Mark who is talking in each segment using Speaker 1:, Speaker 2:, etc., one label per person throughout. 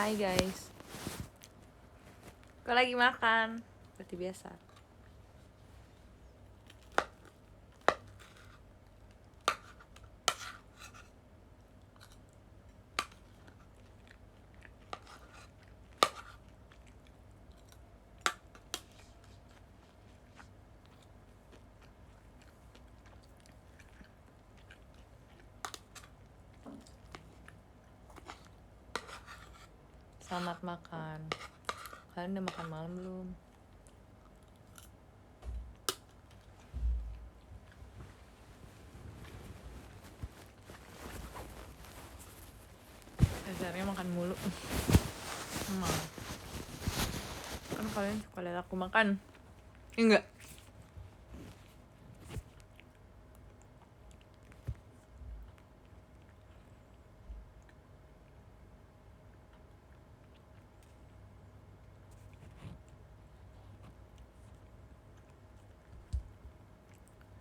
Speaker 1: Hai guys, aku lagi makan seperti biasa. Selamat makan. Kalian udah makan malam belum? Dasarnya makan mulu. Emang. Kan kalian suka lihat aku makan? Enggak.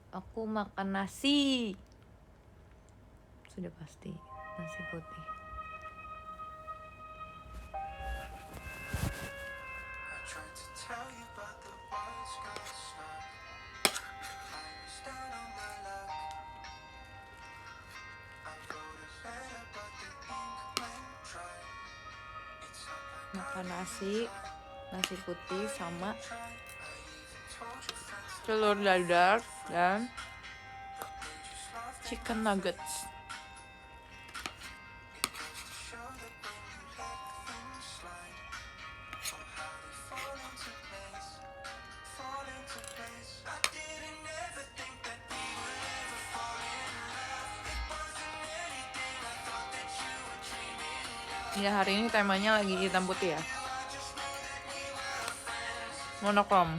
Speaker 1: Aku makan nasi. Sudah pasti nasi putih. Makan nasi putih sama telur dadar dan chicken nuggets. Ya, hari ini temanya lagi hitam putih ya. Monokrom.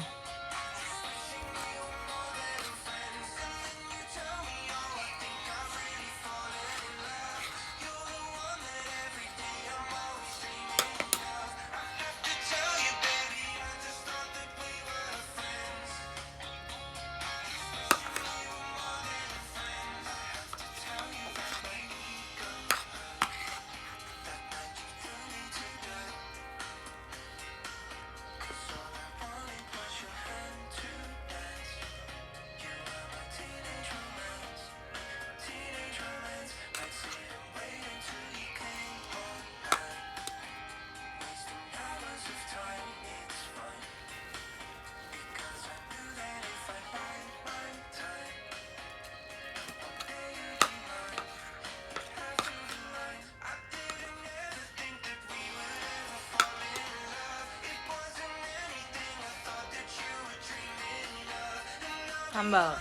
Speaker 1: Sambal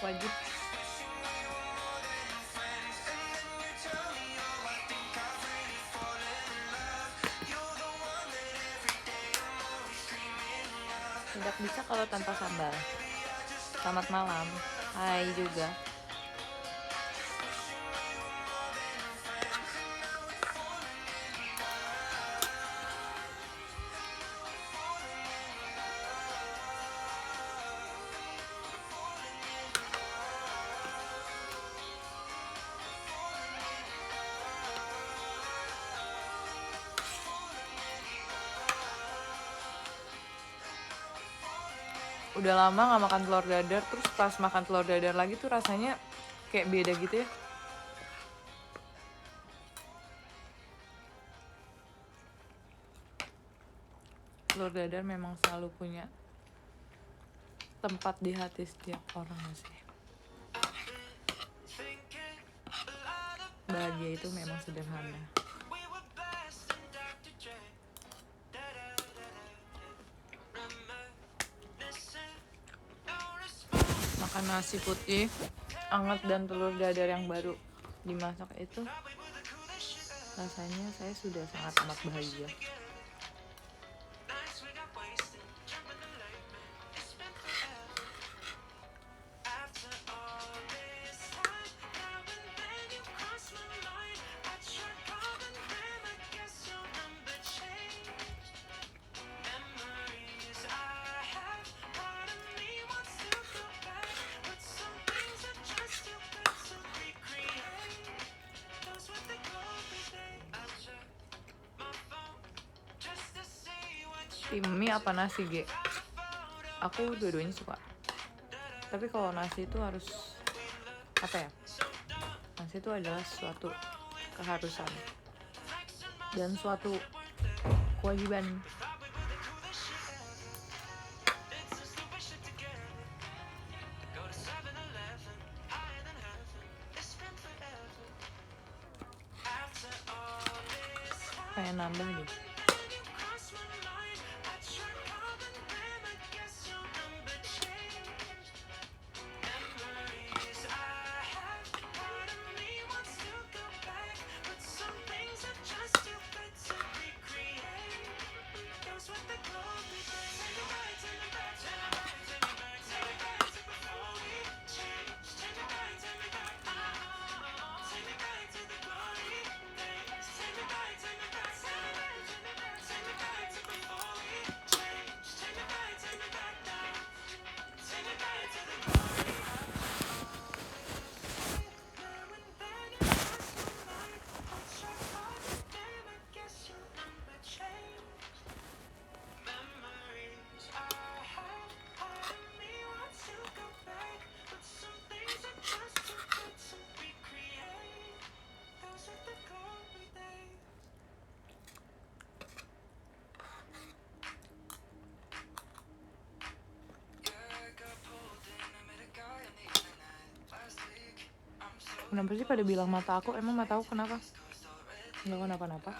Speaker 1: wajib. Tidak bisa kalau tanpa sambal. Selamat malam. Hai juga. Udah lama gak makan telur dadar, terus pas makan telur dadar lagi tuh rasanya kayak beda gitu ya. Telur dadar memang selalu punya tempat di hati setiap orang sih. Bahagia itu memang sederhana. Makan nasi putih hangat dan telur dadar yang baru dimasak itu rasanya saya sudah sangat amat bahagia. Tim mie apa nasi Ge? Aku dua-duanya suka. Tapi kalau nasi itu harus apa ya? Nasi itu adalah suatu keharusan dan suatu kewajiban. Pengen nambah deh. Kenapa sih pada bilang mata aku? Emang mata aku kenapa? Nggak kenapa-napa.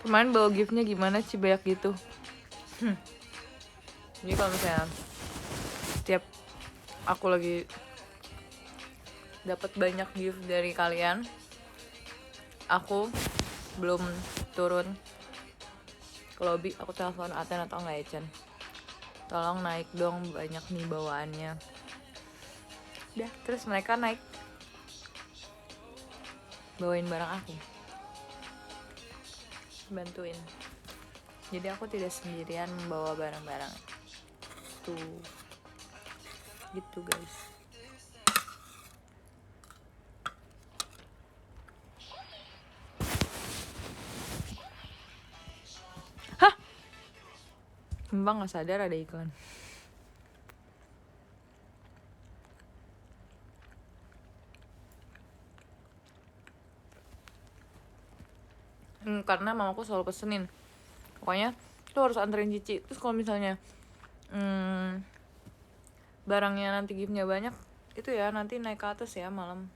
Speaker 1: Kemarin bawa giftnya gimana sih, banyak gitu. Jadi kalau misalnya setiap aku lagi dapat banyak gift dari kalian, aku belum turun ke lobby, aku telepon Aten atau enggak Ecen, tolong naik dong, banyak nih bawaannya. Udah, terus mereka naik bawain barang aku, bantuin. Jadi aku tidak sendirian membawa barang-barang tuh, gitu guys. Hah, Mbak nggak sadar ada iklan. Karena mamaku selalu pesenin, pokoknya lo harus anterin Cici. Terus kalau misalnya barangnya nanti giftnya banyak, itu ya nanti naik ke atas ya malam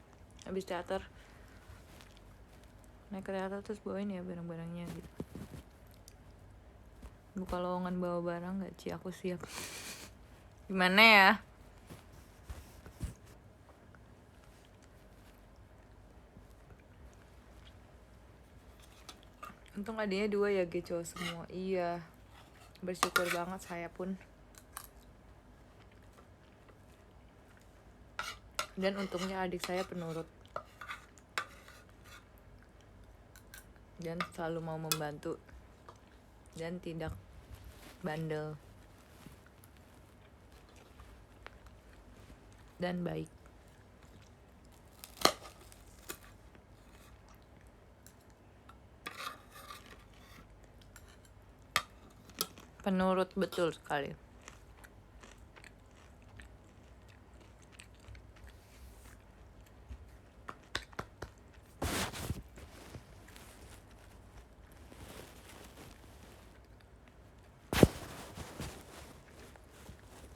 Speaker 1: habis teater, naik ke teater terus bawain ya barang-barangnya gitu. Buka lowongan bawa barang nggak Ci? Aku siap. Gimana ya? Untung adanya 2 ya, cowok semua. Iya, bersyukur banget saya pun. Dan untungnya adik saya penurut. dan selalu mau membantu dan tidak bandel dan baik. Penurut, betul sekali.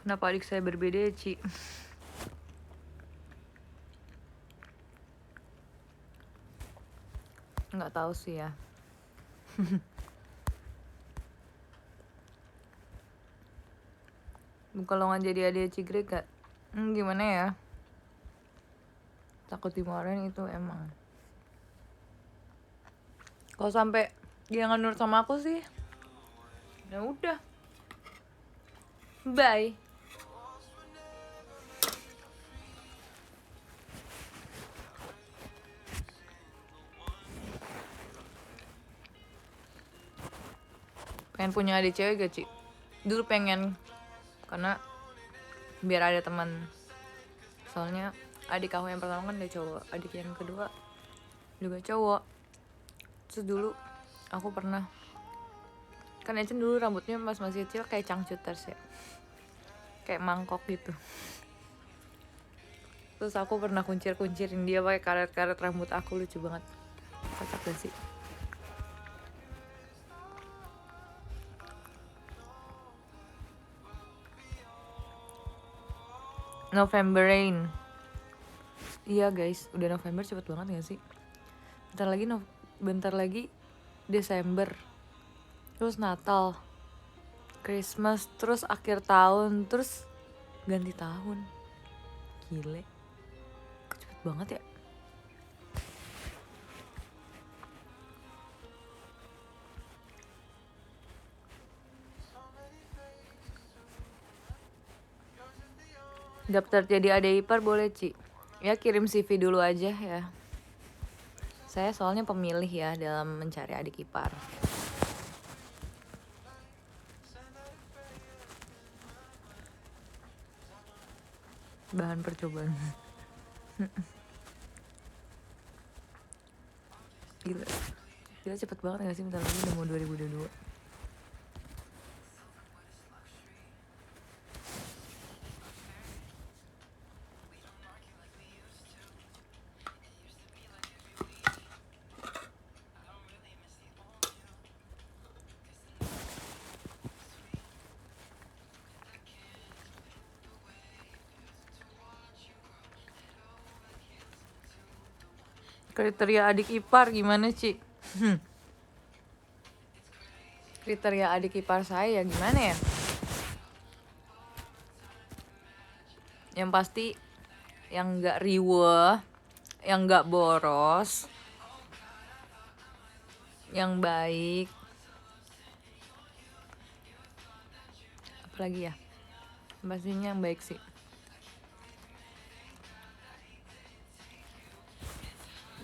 Speaker 1: Kenapa adik saya berbeda ya, Ci? Nggak tahu sih ya. Kalau nggak jadi adik Cigrek gak? Gimana ya? Takut dimarahin itu emang. Kalau sampai dia nggak nurut sama aku sih, ya udah, bye. Pengen punya adik cewek gak, Ci? Dulu pengen, karena biar ada teman. Soalnya adik aku yang pertama kan dia cowok, adik yang kedua juga cowok. Terus dulu aku pernah, kan Ecen dulu rambutnya pas masih kecil kayak cangcuters ya, kayak mangkok gitu. Terus aku pernah kuncir-kuncirin dia pakai karet-karet rambut aku, lucu banget. Kocak gak sih? November Rain. Iya guys, udah November cepet banget gak sih? Bentar lagi Desember. Terus Natal, Christmas, terus akhir tahun, terus ganti tahun. Gile, cepet banget ya. Daftar jadi adik ipar boleh, Ci? Ya kirim CV dulu aja ya. Saya soalnya pemilih ya dalam mencari adik ipar. Bahan percobaan. Gila. Gila cepet banget gak sih? Bentar lagi udah mau 2022. Kriteria adik ipar gimana, Ci? Kriteria adik ipar saya gimana ya? Yang pasti yang gak riweh, yang gak boros, yang baik. Apalagi ya? Pastinya yang baik sih.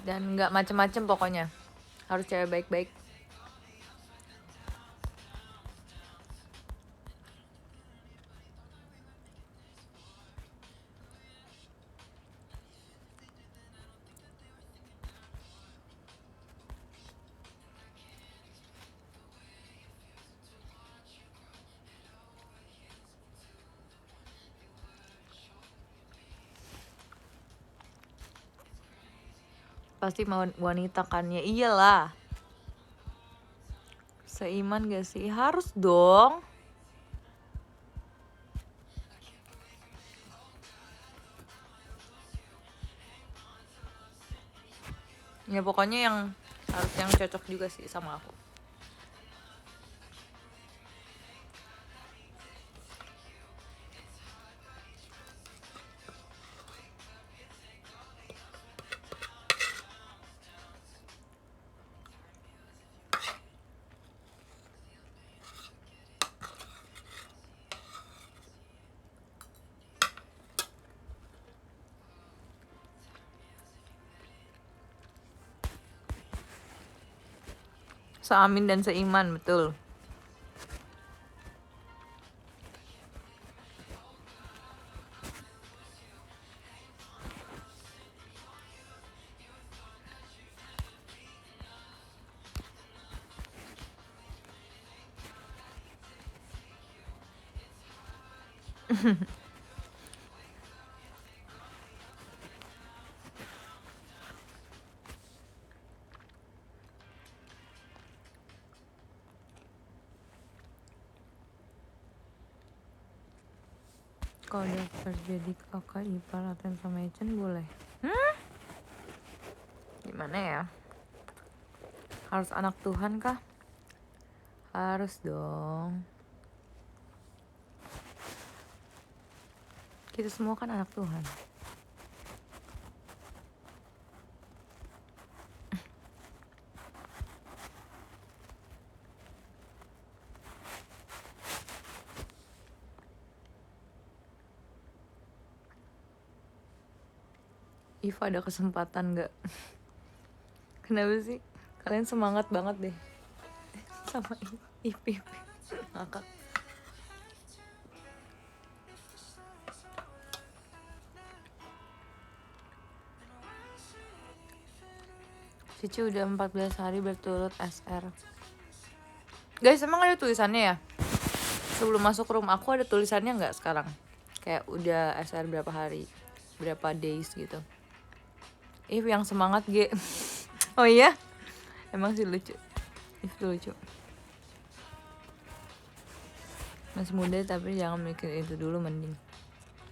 Speaker 1: Dan gak macem-macem pokoknya. Harus cewek baik-baik. Pasti mau wanita kan ya, iyalah. Seiman gak sih? Harus dong. Ya pokoknya yang harus yang cocok juga sih sama aku. Seamin dan seiman, betul. Kalau daftar jadi kakak ipar Aten sama Ecen boleh? Gimana ya? Harus anak Tuhan kah? Harus dong. Kita semua kan anak Tuhan. Iva ada kesempatan gak? Kenapa sih? Kalian semangat banget deh sama Ipip ngakak. Cici udah 14 hari berturut SR. Guys, emang ada tulisannya ya? Sebelum masuk room aku ada tulisannya nggak sekarang? Kayak udah SR berapa hari, berapa days gitu. If yang semangat G. Oh iya? Emang sih lucu. If tuh lucu. Masih muda tapi jangan mikir itu dulu mending.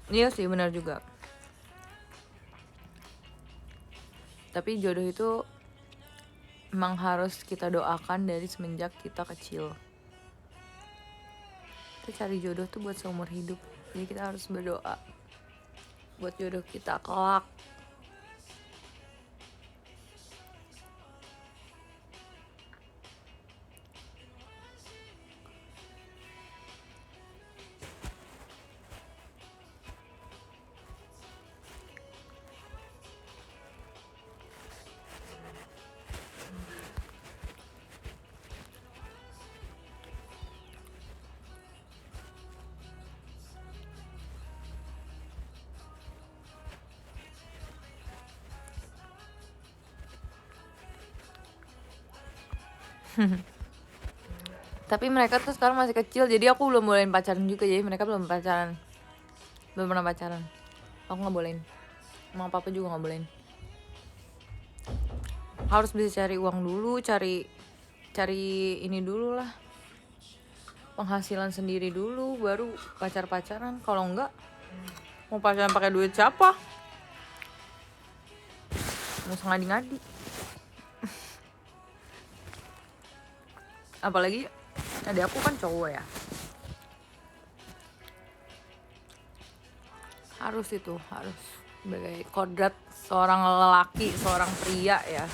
Speaker 1: Iya sih, benar juga. Tapi jodoh itu emang harus kita doakan dari semenjak kita kecil. Kita cari jodoh tuh buat seumur hidup. Jadi kita harus berdoa buat jodoh kita kelak. Tapi mereka tuh sekarang masih kecil, jadi aku belum bolehin pacaran juga. Jadi mereka belum pacaran, belum pernah pacaran. Aku nggak bolehin, mama papa juga nggak bolehin. Harus bisa cari uang dulu, cari ini dulu lah, penghasilan sendiri dulu, baru pacaran. Kalau enggak, mau pacaran pakai duit siapa? Mau ngadi-ngadi. Apalagi adik aku kan cowok ya. Harus sebagai kodrat seorang lelaki, seorang pria ya.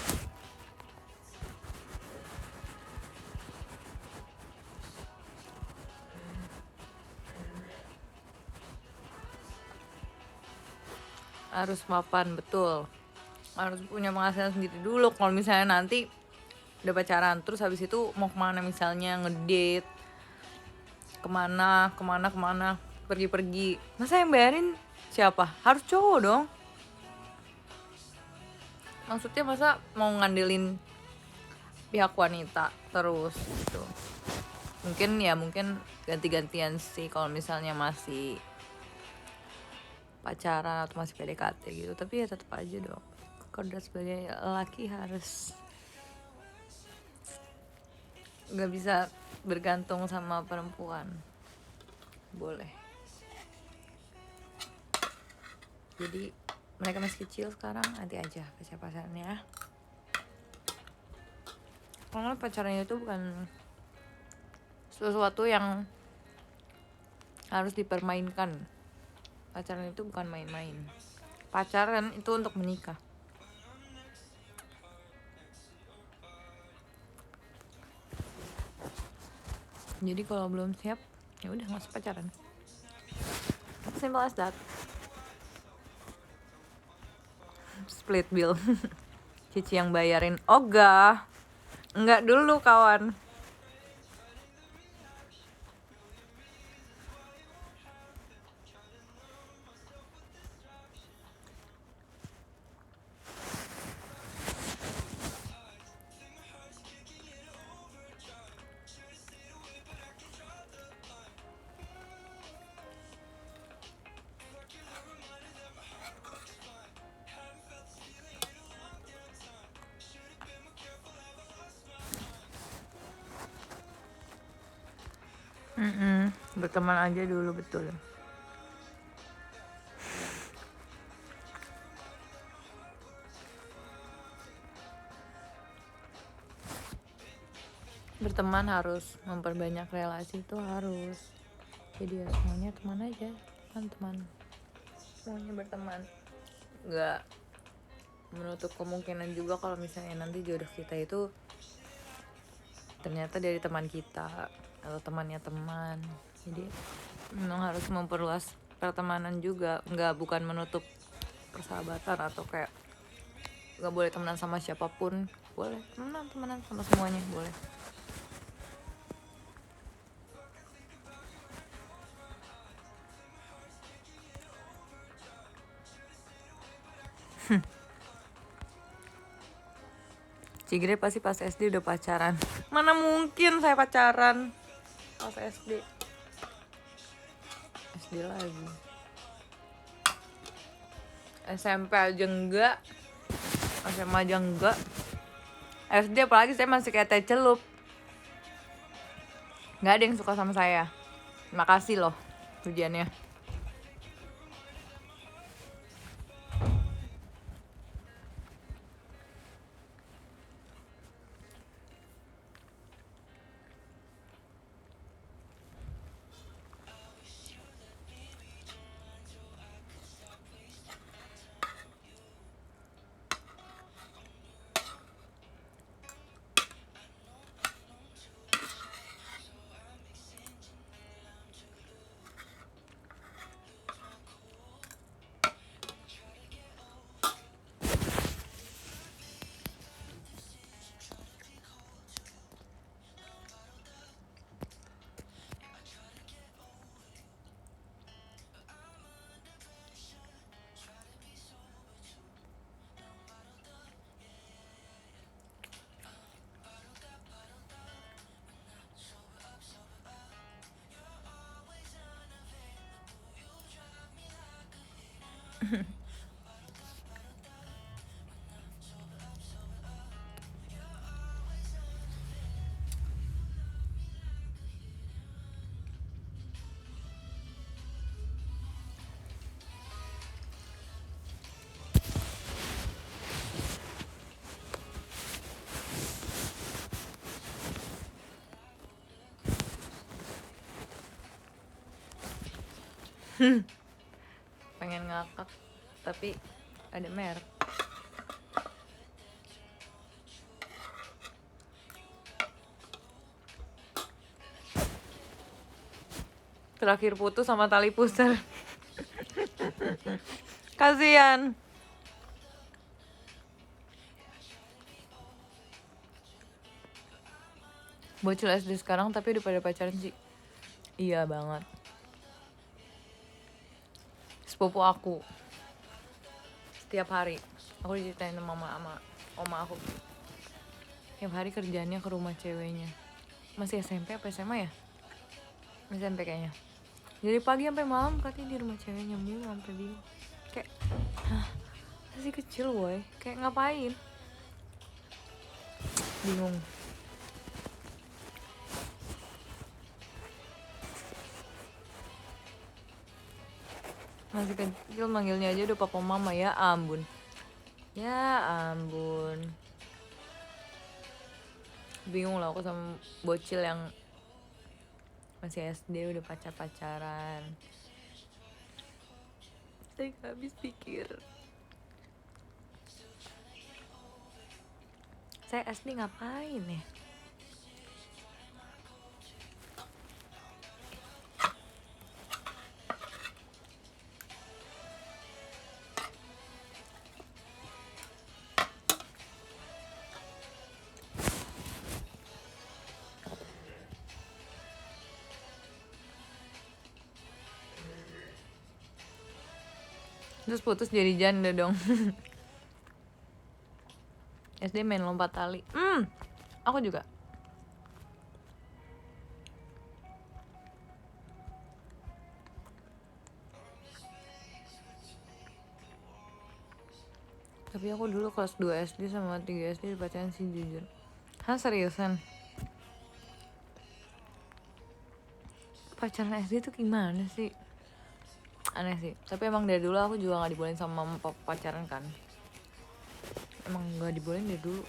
Speaker 1: Harus mapan, betul. Harus punya penghasilan sendiri dulu. Kalau misalnya nanti udah pacaran terus habis itu mau kemana, misalnya ngedate kemana, pergi-pergi, masa yang bayarin siapa? Harus cowok dong. Maksudnya masa mau ngandelin pihak wanita terus gitu. Mungkin ganti-gantian sih kalau misalnya masih pacaran atau masih PDKT gitu, tapi ya tetap aja dong, kalau sebagai laki harus nggak bisa bergantung sama perempuan. Boleh. Jadi mereka masih kecil sekarang, nanti aja pacarannya. Karena pacaran itu bukan sesuatu yang harus dipermainkan. Pacaran itu bukan main-main. Pacaran itu untuk menikah. Jadi kalau belum siap, ya udah nggak usah pacaran. Simple as that. Split bill. Cici yang bayarin. Ogah. Enggak dulu kawan. Berteman aja dulu, betul. Berteman harus memperbanyak relasi, itu harus. Jadi ya semuanya teman aja, teman-teman. Semuanya berteman. Nggak menutup kemungkinan juga kalau misalnya nanti jodoh kita itu ternyata dari teman kita atau temannya teman. Jadi memang harus memperluas pertemanan juga, bukan menutup persahabatan atau kayak nggak boleh temenan sama siapapun. Boleh temenan sama semuanya, boleh. Cigre pasti pas SD udah pacaran. Mana mungkin saya pacaran pas SD. SD lagi. SMP aja enggak. SMA aja enggak. SD apalagi saya masih kayak teh celup. Nggak ada yang suka sama saya. Makasih loh ujiannya. Pengen ngakak tapi ada merek. Terakhir putus sama tali pusar. Kasian. Bocil SD sekarang tapi udah pada pacaran sih. Iya banget. Sepupu aku setiap hari aku diceritain sama mama oma aku, tiap hari kerjaannya ke rumah ceweknya. Masih SMP apa SMA ya? SMP kayaknya. Dari pagi sampai malam katanya di rumah ceweknya mulu, sampai bingung. Kayak, hah, masih kecil boy, kayak ngapain? Bingung. Masih kecil manggilnya aja udah papa mama, ya ampun. Ya ampun. Bingung lah aku sama bocil yang masih SD udah pacaran. Saya gak habis pikir. Saya SD ngapain ya? Terus putus jadi janda dong. SD main lompat tali. Aku juga. Tapi aku dulu kelas 2 SD sama 3 SD dipacarin sih jujur. Hah, seriusan? Pacaran SD tuh gimana sih? Aneh sih. Tapi emang dari dulu aku juga gak dibolehin sama mama papa pacaran kan. Emang gak dibolehin dari dulu.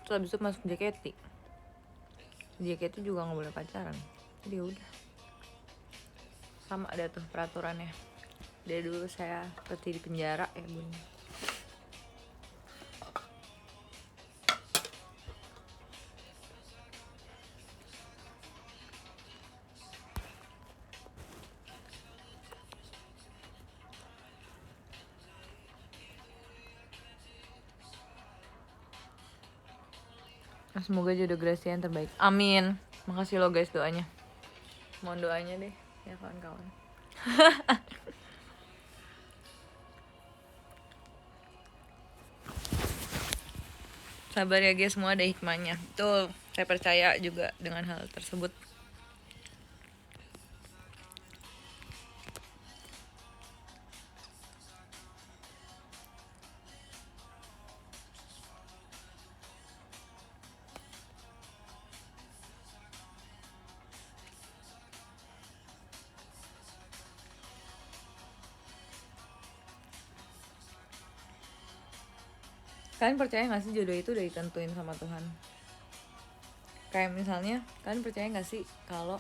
Speaker 1: Terus abis itu masuk JKT. JKT juga gak boleh pacaran. Jadi udah. Sama ada tuh peraturannya. Dari dulu saya seperti di penjara ya bun. Semoga jodoh Gracia yang terbaik. Amin. Makasih lo guys doanya. Mohon doanya deh ya kawan-kawan. Sabar ya guys, semua ada hikmahnya. Tuh, saya percaya juga dengan hal tersebut. Kalian percaya gak sih jodoh itu udah ditentuin sama Tuhan? Kayak misalnya, kalian percaya gak sih kalau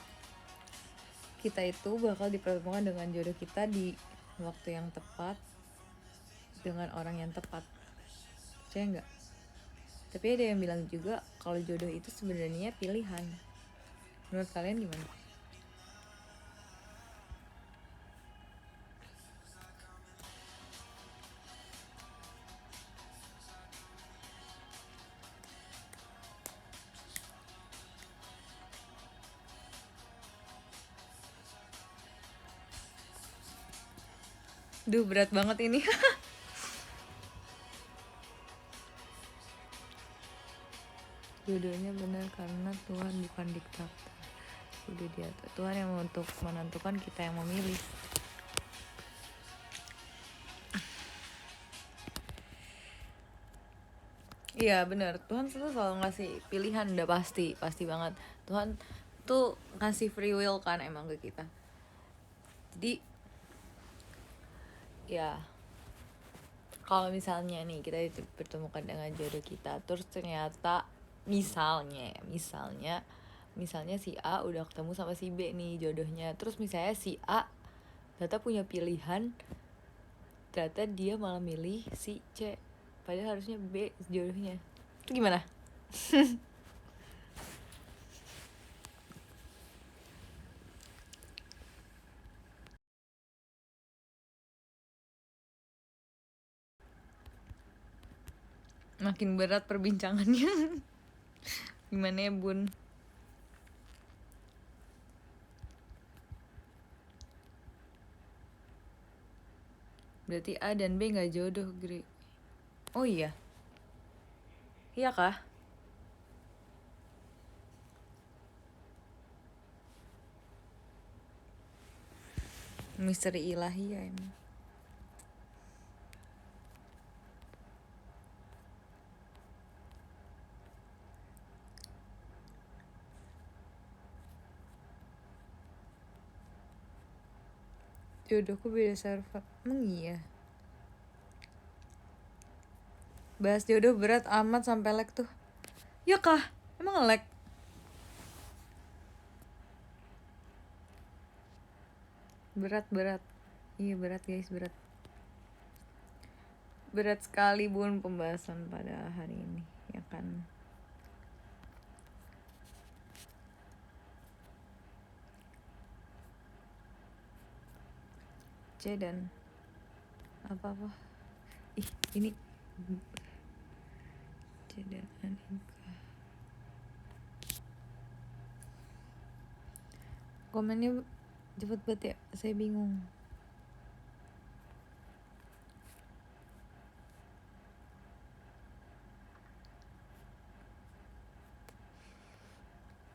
Speaker 1: kita itu bakal dipertemukan dengan jodoh kita di waktu yang tepat, dengan orang yang tepat? Percaya gak? Tapi ada yang bilang juga kalau jodoh itu sebenarnya pilihan. Menurut kalian gimana? Duh, berat banget ini. Jodohnya benar karena Tuhan bukan diktator. Udah diatur. Tuhan yang untuk menentukan, kita yang memilih. Iya benar, Tuhan tuh selalu ngasih pilihan, udah pasti banget. Tuhan tuh ngasih free will kan emang ke kita. Jadi ya kalau misalnya nih kita dipertemukan dengan jodoh kita, terus ternyata misalnya si A udah ketemu sama si B nih jodohnya, terus misalnya si A ternyata punya pilihan, ternyata dia malah milih si C, padahal harusnya B jodohnya. Itu gimana? Makin berat perbincangannya. Gimana ya bun? Berarti A dan B gak jodoh, Gri. Oh iya? Iya kah? Misteri ilahi ya emang. Jodohku beda server. Emang iya? Bahas jodoh berat amat sampai lag tuh. Ya kah? Emang lag? Berat. Iya berat guys, berat. Berat sekali bun pembahasan pada hari ini, ya kan? C dan apa-apa. Ih, ini C dan Anika. Komennya cepet banget ya, saya bingung.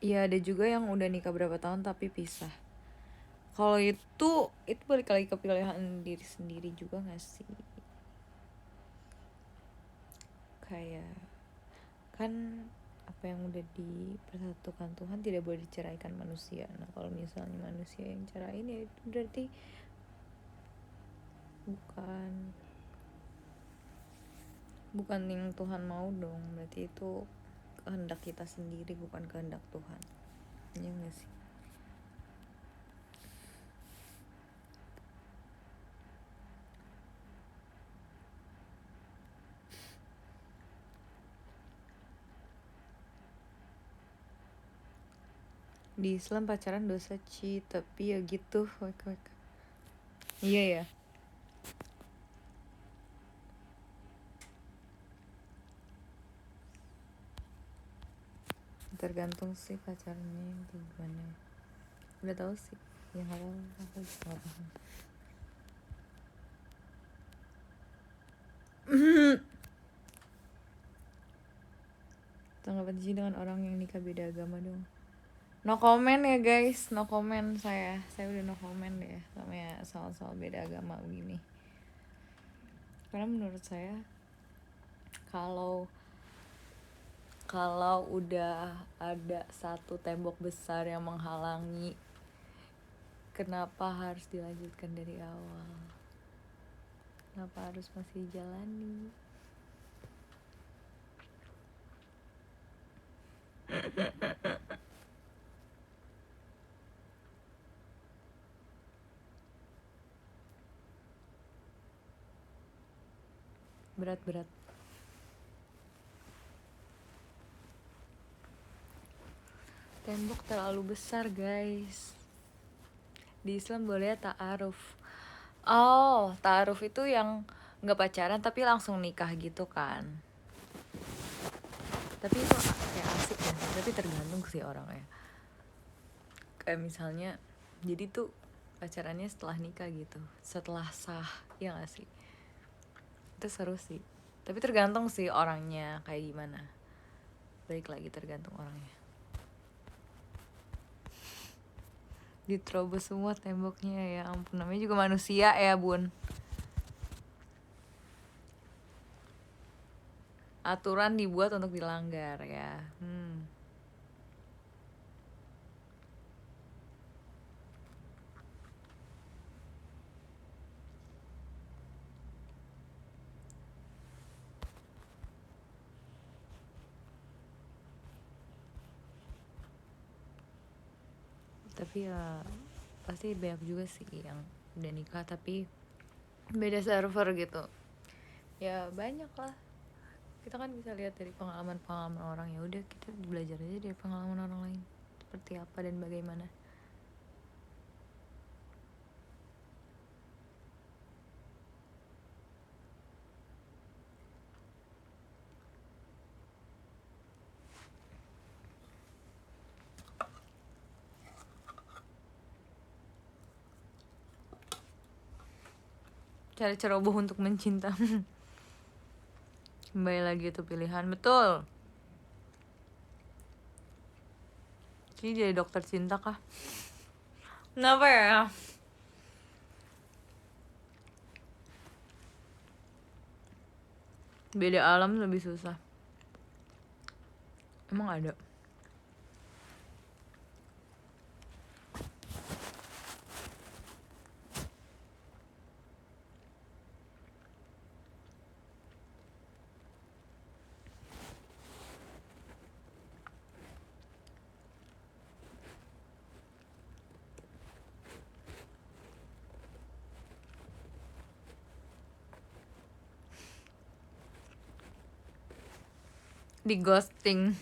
Speaker 1: Iya, ada juga yang udah nikah berapa tahun tapi pisah. Kalau itu balik lagi ke pilihan diri sendiri juga gak sih? Kayak kan apa yang udah dipersatukan Tuhan tidak boleh diceraikan manusia. Nah kalau misalnya manusia yang cerain ya itu berarti bukan yang Tuhan mau dong. Berarti itu kehendak kita sendiri, bukan kehendak Tuhan. Iya gak sih? Di Islam pacaran dosa tapi ya gitu. Iya ya. Tergantung sih pacarnya yang gimana. Udah tahu sih yang halal apa juga nggak paham. Tanggapan sih dengan orang yang nikah beda agama dong. No comment ya guys, no comment saya udah no comment ya sama soal beda agama begini. Karena menurut saya kalau udah ada satu tembok besar yang menghalangi, kenapa harus dilanjutkan dari awal? Kenapa harus masih jalani? Berat. Tembok terlalu besar guys. Di Islam boleh ta'aruf. Oh, ta'aruf itu yang nggak pacaran tapi langsung nikah gitu kan. Tapi itu kayak asik ya, tapi tergantung sih orangnya. Kayak misalnya jadi tuh pacarannya setelah nikah gitu, setelah sah, ya gak sih? Itu seru sih, tapi tergantung sih orangnya kayak gimana. Balik lagi tergantung orangnya. Diterobos semua temboknya, ya ampun, namanya juga manusia ya bun. Aturan dibuat untuk dilanggar ya. Tapi ya pasti banyak juga sih yang udah nikah tapi beda server gitu. Ya banyak lah. Kita kan bisa lihat dari pengalaman orang. Ya udah kita belajar aja dari pengalaman orang lain seperti apa dan bagaimana. Cara ceroboh untuk mencinta. Kembali lagi itu pilihan, betul. Jadi dokter cinta kah? Kenapa ya? Beda alam lebih susah. Emang ada? Di ghosting.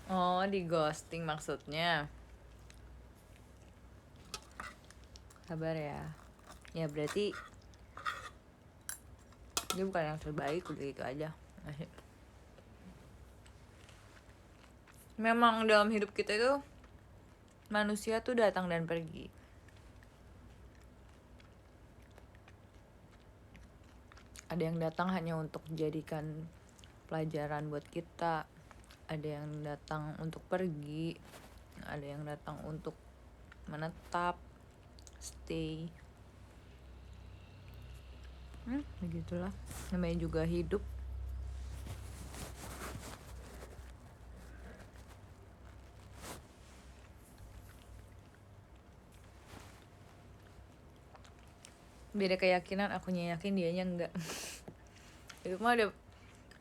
Speaker 1: Oh, di ghosting maksudnya. Sabar ya. Ya berarti dia bukan yang terbaik, udah itu aja. Memang dalam hidup kita itu manusia tuh datang dan pergi. Ada yang datang hanya untuk jadikan pelajaran buat kita, ada yang datang untuk pergi, ada yang datang untuk menetap, stay. Begitulah, namanya juga hidup. Beda keyakinan, akunya yakin, dianya enggak. Itu mah ada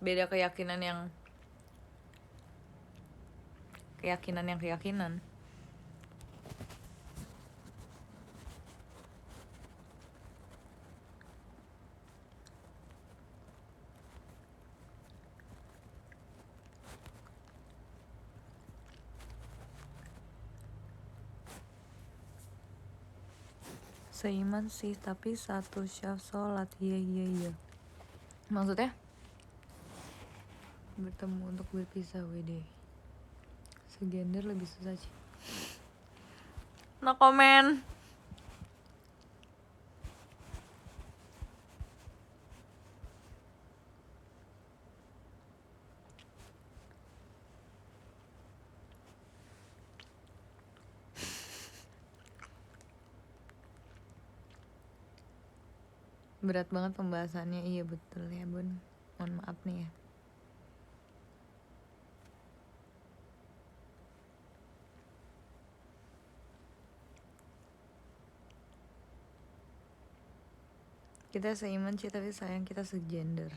Speaker 1: beda keyakinan yang keyakinan. Seiman sih, tapi satu syaf sholat. Iya. Maksudnya? Bertemu untuk berpisah, WD. Segender lebih susah sih. No comment. Berat banget pembahasannya, iya betul ya bun. Mohon maaf nih ya. Kita seiman sih, tapi sayang kita segender.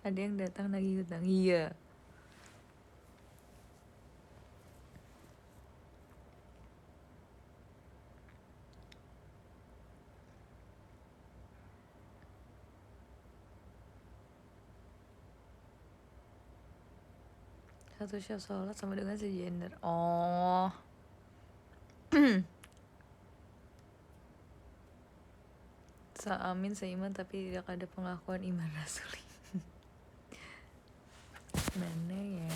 Speaker 1: Ada yang datang lagi hutang, iya. Satu syaf sholat sama dengan segender. Oh. Amin seiman tapi tidak ada pengakuan iman rasuli. Mana ya?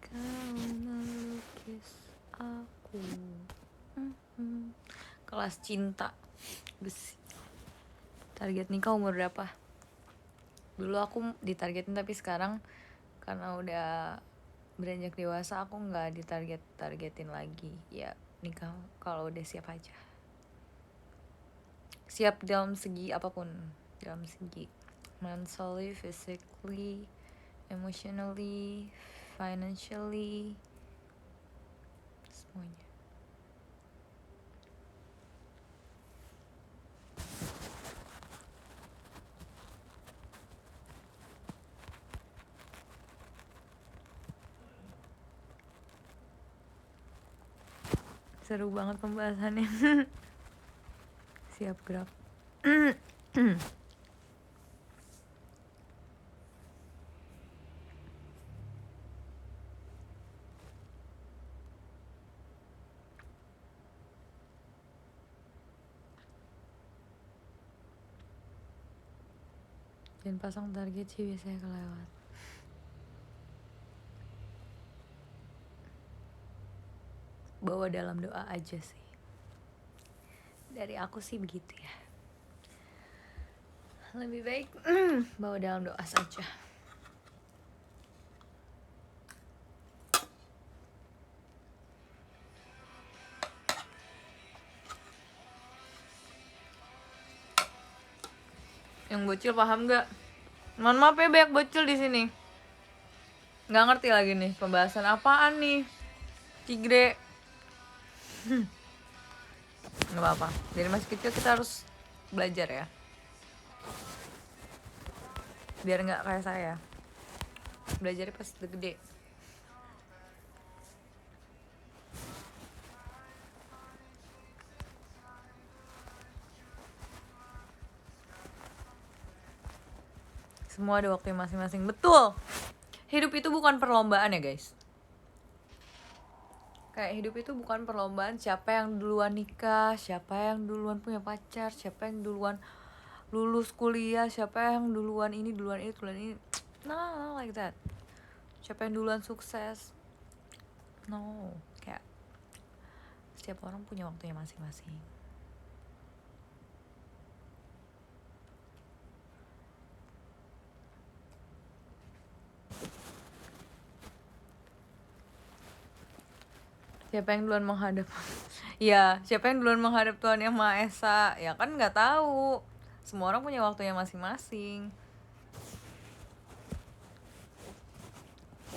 Speaker 1: Kau melukis aku. Kelas cinta besi. Target nikah umur berapa? Dulu aku ditargetin, tapi sekarang karena udah beranjak dewasa aku nggak ditargetin lagi. Ya nikah kalau udah siap aja. Siap dalam segi apapun, dalam segi mentally, physically, emotionally, financially, semuanya. Seru banget pembahasannya. Siap gerak. Jangan pasang target sih, biasanya kelewat. Bawa dalam doa aja sih. Dari aku sih begitu ya. Lebih baik bawa dalam doa saja. Yang bocil paham gak? Mohon maaf ya, banyak bocil di sini. Nggak ngerti lagi nih pembahasan apaan nih. Tigre. Nggak apa-apa. Dari masih kecil kita harus belajar ya. Biar nggak kayak saya. Belajarnya pas udah gede. Semua ada waktunya masing-masing. Betul. Hidup itu bukan perlombaan ya guys. Kayak hidup itu bukan perlombaan siapa yang duluan nikah, siapa yang duluan punya pacar, siapa yang duluan lulus kuliah, siapa yang duluan ini, duluan itu, duluan ini. No, like that. Siapa yang duluan sukses. No, kayak setiap orang punya waktunya masing-masing. Siapa yang duluan menghadap ya, siapa yang duluan menghadap Tuhan Yang Maha Esa? Ya kan nggak tahu. Semua orang punya waktunya masing-masing.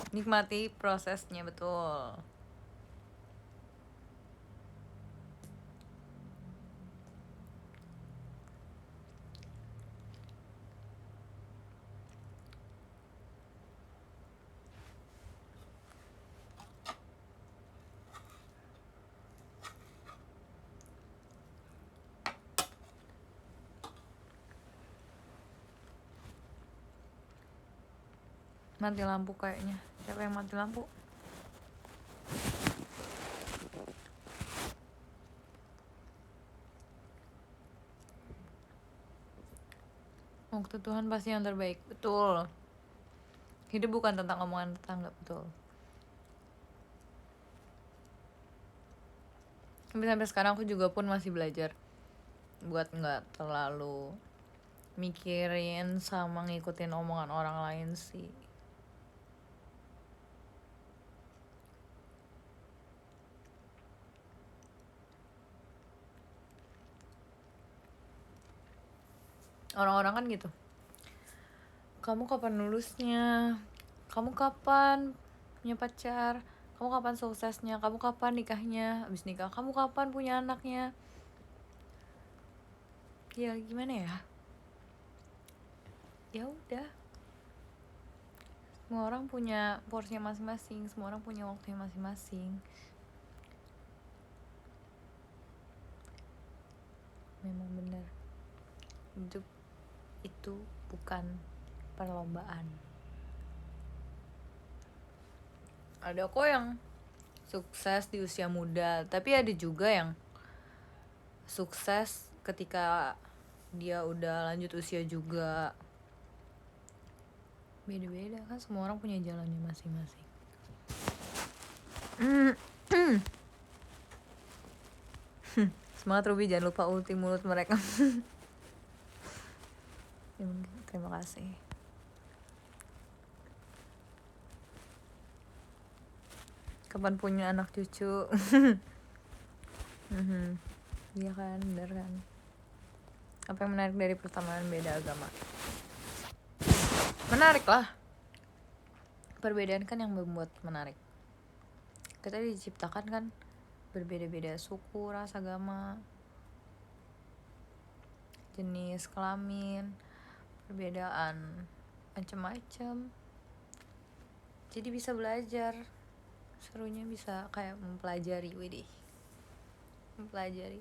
Speaker 1: Nikmati prosesnya, betul. Mati lampu kayaknya. Siapa yang mati lampu? Waktu Tuhan pasti yang terbaik. Betul. Hidup bukan tentang omongan tetangga, betul. Sampai sekarang aku juga pun masih belajar buat nggak terlalu mikirin sama ngikutin omongan orang lain sih. Orang-orang kan gitu, kamu kapan lulusnya, kamu kapan punya pacar, kamu kapan suksesnya, kamu kapan nikahnya, abis nikah kamu kapan punya anaknya. Ya gimana ya, ya udah, semua orang punya porsinya masing-masing, semua orang punya waktunya masing-masing. Memang benar, hidup itu bukan perlombaan. Ada kok yang sukses di usia muda, tapi ada juga yang sukses ketika dia udah lanjut usia juga. Beda-beda kan, semua orang punya jalannya masing-masing. Semangat Ruby, jangan lupa ulti mulut mereka. Terima kasih. Kapan punya anak cucu? Iya kan, bener kan. Apa yang menarik dari pertemanan beda agama? Menarik lah. Perbedaan kan yang membuat menarik. Kita diciptakan kan berbeda-beda suku, ras, agama, jenis kelamin, perbedaan macam-macam. Jadi bisa belajar. Serunya bisa kayak mempelajari, mempelajari.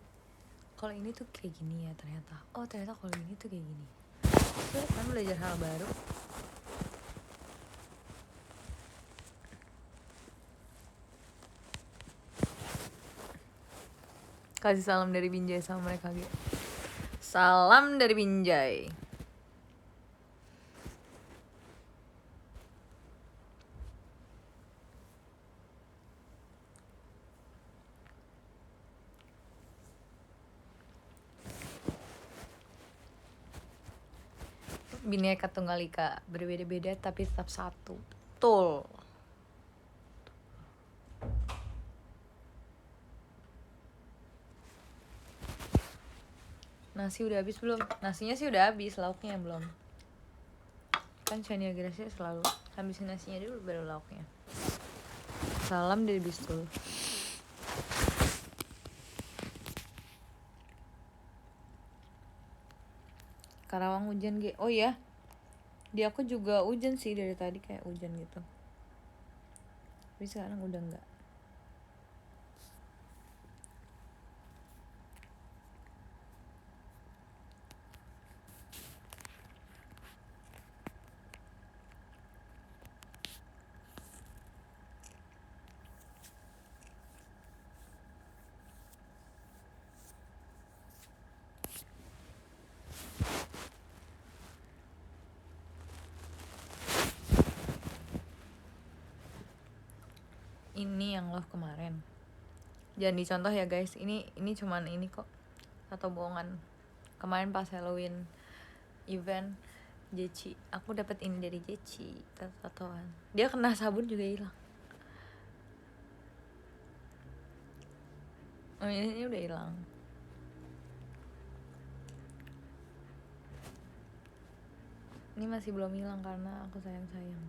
Speaker 1: Kalau ini tuh kayak gini ya ternyata. Oh ternyata kalau ini tuh kayak gini. Terus kan belajar hal baru. Kasih salam dari Binjai sama mereka gitu. Salam dari Binjai. Bineka Tunggal Ika, berbeda-beda tapi tetap satu. Betul. Nasi udah habis belum? Nasinya sih udah habis, lauknya belum. Kan Shania Gracia selalu habisin nasinya dulu baru lauknya. Salam dari Bistul. Karawang hujan G. Oh ya, di aku juga hujan sih dari tadi, kayak hujan gitu. Tapi sekarang udah enggak. ini yang love kemarin. Jangan dicontoh ya guys, ini cuman ini kok, atau bohongan. Kemarin pas Halloween event Jeci, aku dapat ini dari Jeci, tatoan. Dia kena sabun juga hilang. Oh, ini udah hilang. Ini masih belum hilang karena aku sayang-sayang.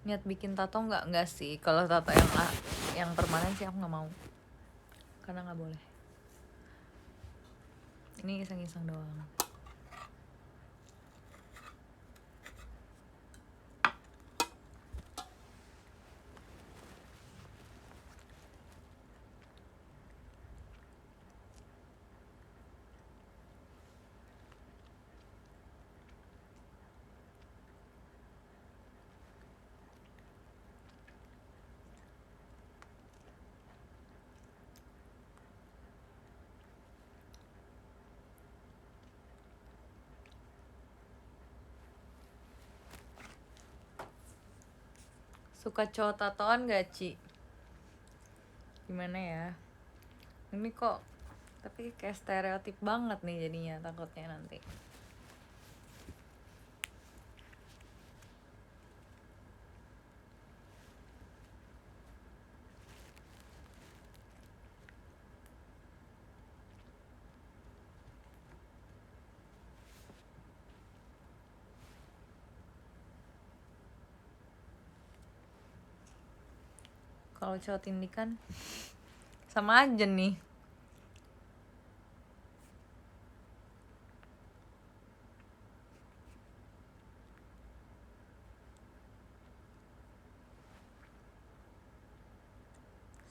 Speaker 1: Niat bikin tato nggak sih. Kalau tato yang permanen sih aku nggak mau, karena nggak boleh. Ini iseng-iseng doang. Suka cowok tatoan gak, Ci? Gimana ya? Ini kok tapi kayak stereotip banget nih jadinya, takutnya nanti. Kalau cowok tindikan sama aja nih.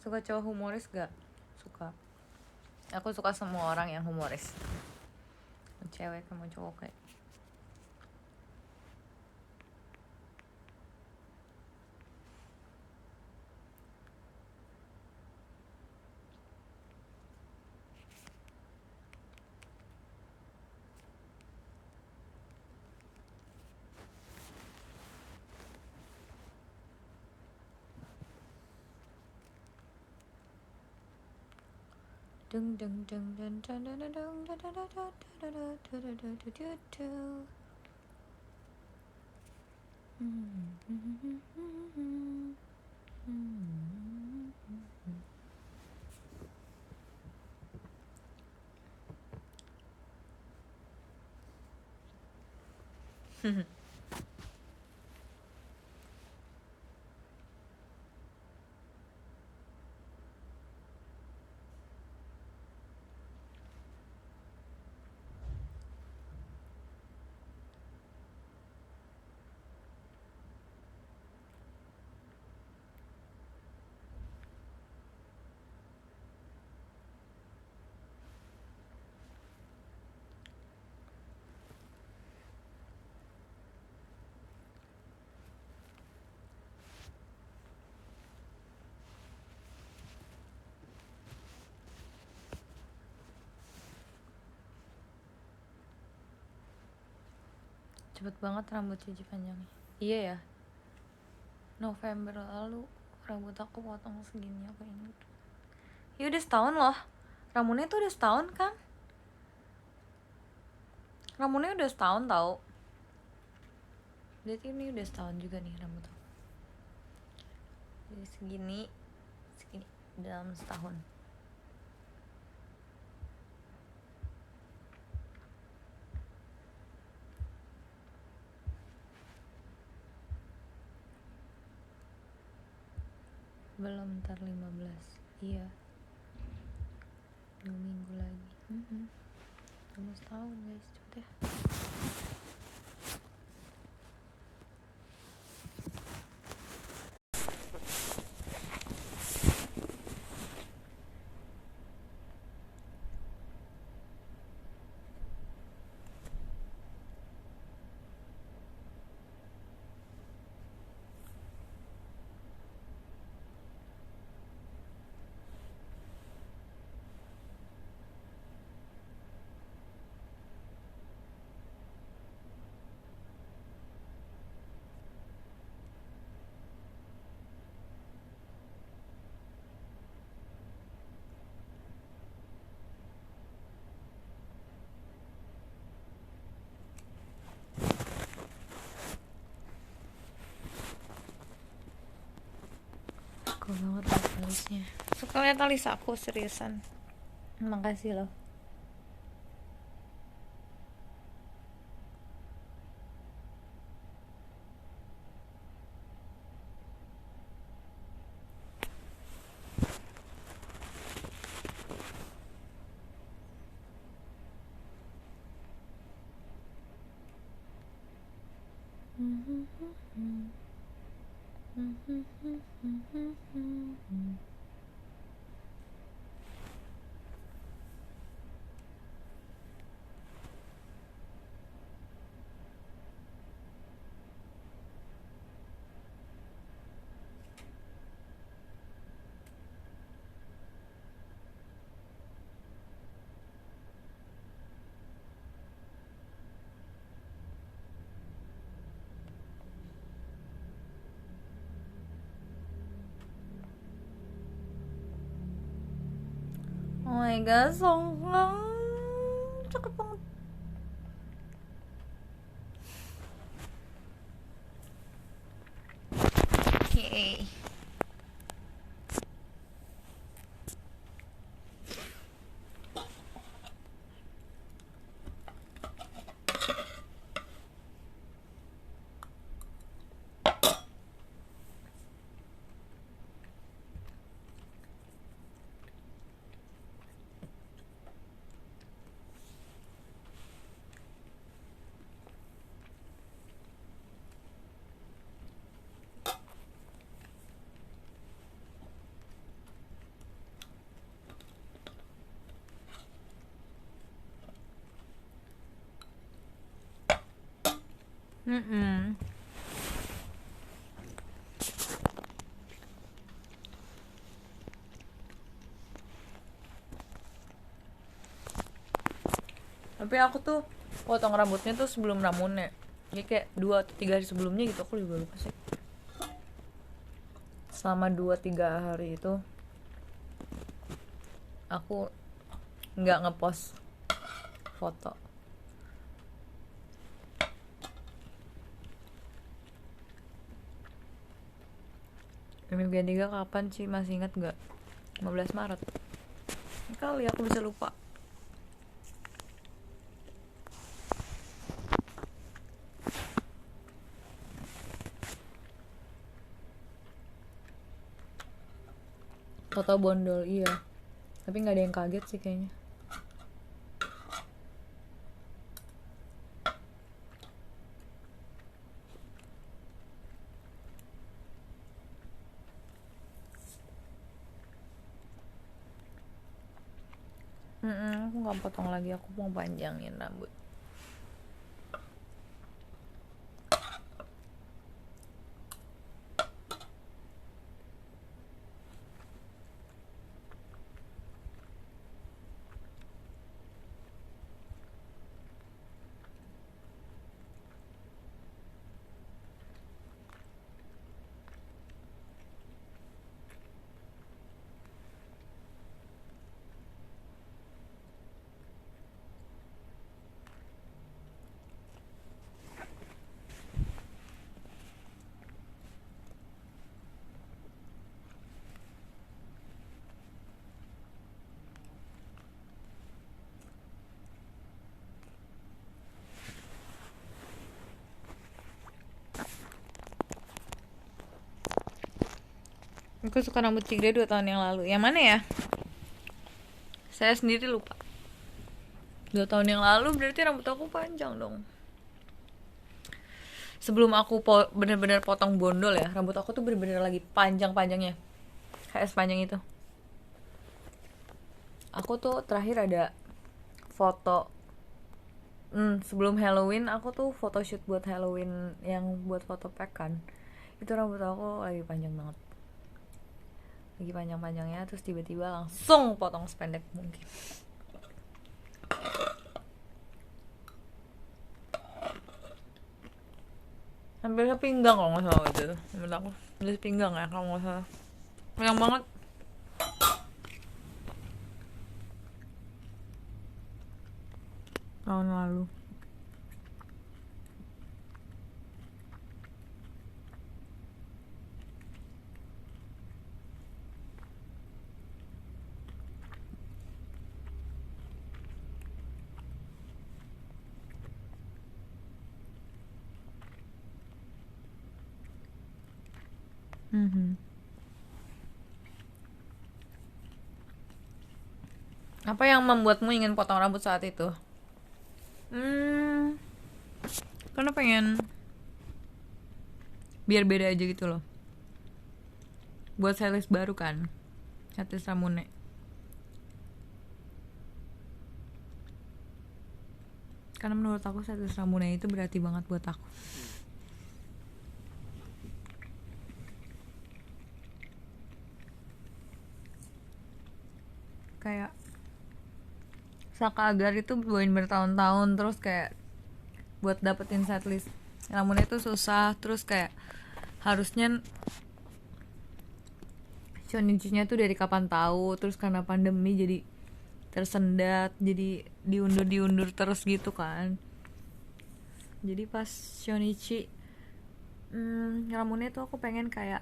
Speaker 1: Suka cowok humoris gak? Suka. Aku suka semua orang yang humoris, cewek sama cowok kayak. Dung dung dung dung dung dung dung dung dung dung dung dung dung. Cepet banget rambut Cici panjangnya. Iya ya, November lalu rambut aku potong segini, aku inget. Ya udah setahun loh, rambutnya tuh udah setahun kan. Rambutnya udah setahun tau. Berarti ini udah setahun juga nih rambut aku. Jadi segini dalam setahun. Belum, ntar 15. Iya, 2 minggu lagi. Udah setahun guys, cepet ya. Suka banget liat alisnya. Suka liat alis aku, seriusan. Makasih loh. Oh my god, Song Kang cakep banget. Yeay. Tapi aku tuh potong rambutnya tuh sebelum ramunnya. Jadi kayak 2 atau 3 hari sebelumnya gitu, aku juga lupa sih. Selama 2-3 hari itu aku nggak ngepost foto. Olimpiade 3 kapan sih, masih ingat nggak? 15 Maret kali aku bisa lupa. Foto bondol, iya. Tapi nggak ada yang kaget sih kayaknya. Aku nggak potong lagi, aku mau panjangin rambut. Aku suka rambut Cikde 2 tahun yang lalu. Yang mana ya? Saya sendiri lupa. 2 tahun yang lalu berarti rambut aku panjang dong. Sebelum aku bener-bener potong bondol ya, rambut aku tuh bener-bener lagi panjang-panjangnya. Kayak sepanjang itu. Aku tuh terakhir ada foto sebelum Halloween, aku tuh photoshoot buat Halloween yang buat foto pack kan. Itu rambut aku lagi panjang banget. Lagi panjang-panjangnya, terus tiba-tiba langsung potong sependek mungkin. Hampir sepinggang kalau nggak salah itu. Menurut aku hampir sepinggang ya kalau nggak salah. Panjang banget. Tahun lalu. Mhm. Apa yang membuatmu ingin potong rambut saat itu? Karena pengen biar beda aja gitu loh. Buat stylist baru kan, stylist Ramune. Karena menurut aku stylist Ramune itu berarti banget buat aku. Kayak Saka Agar itu bawain bertahun-tahun, terus kayak buat dapetin setlist Ramune itu susah, terus kayak harusnya Shonichi-nya tuh dari kapan tahu, terus karena pandemi jadi tersendat, jadi diundur terus gitu kan. Jadi pas Shonichi Ramune tuh aku pengen kayak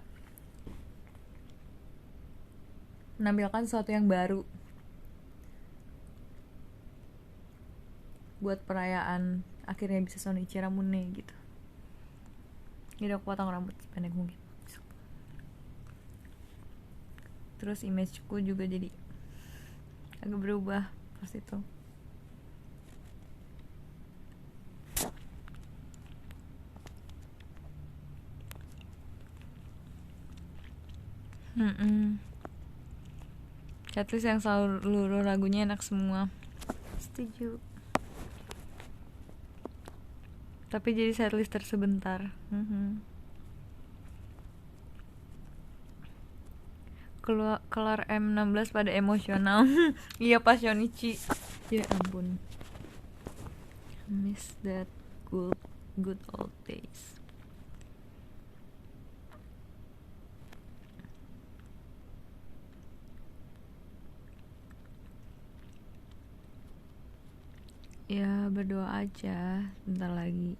Speaker 1: menampilkan sesuatu yang baru buat perayaan akhirnya bisa Shonichi Ramune gitu. Jadi aku potong rambut sependek mungkin. Terus imageku juga jadi agak berubah pas itu. Setlist yang seluruh lagunya enak semua. Setuju. Tapi jadi setlist tersebentar. Kelar M16 pada emosional. Iya pas Shonichi. Ya ampun. Miss that good old days. Ya berdoa aja, bentar lagi.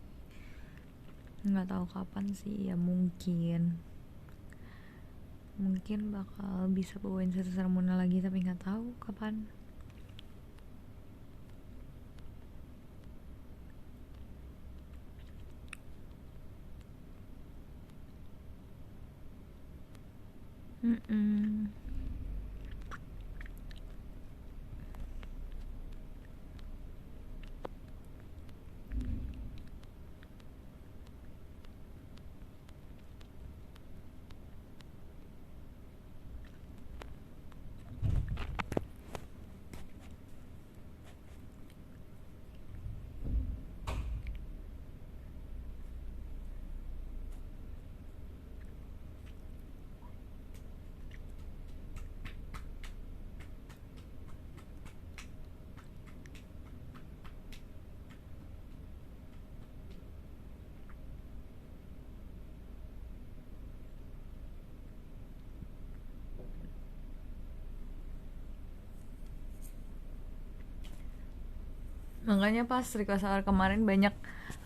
Speaker 1: Nggak tahu kapan sih, ya mungkin bakal bisa bawain satu sermona lagi, tapi nggak tahu kapan. Makanya pas request hour kemarin banyak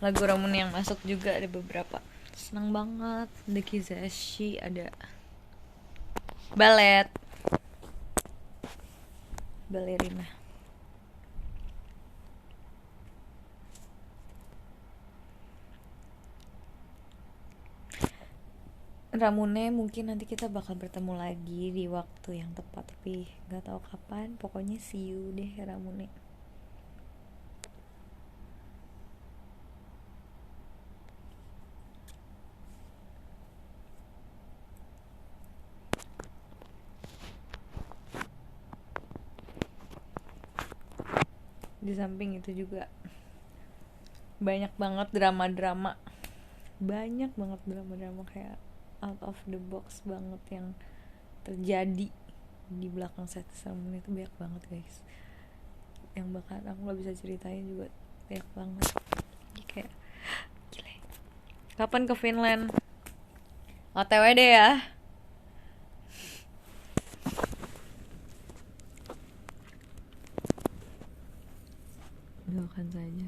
Speaker 1: lagu Ramune yang masuk juga, ada beberapa. Senang banget. Ada Kizashi, ada Balerina. Ramune mungkin nanti kita bakal bertemu lagi di waktu yang tepat, tapi nggak tahu kapan. Pokoknya see you deh Ramune. Di samping itu juga banyak banget drama kayak out of the box banget yang terjadi di belakang set Ramune itu, banyak banget guys, yang bahkan aku nggak bisa ceritain juga, banyak banget. Jadi kayak gila. Kapan ke Finland? OTW deh ya. Doakan saja.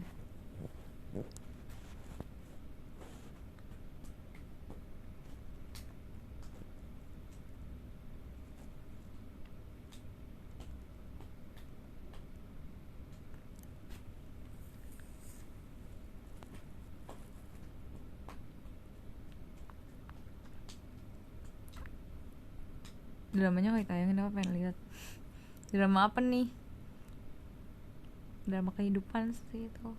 Speaker 1: Dramanya kayak tayangin, apa pengen lihat. Drama apa nih? Drama kehidupan sih itu.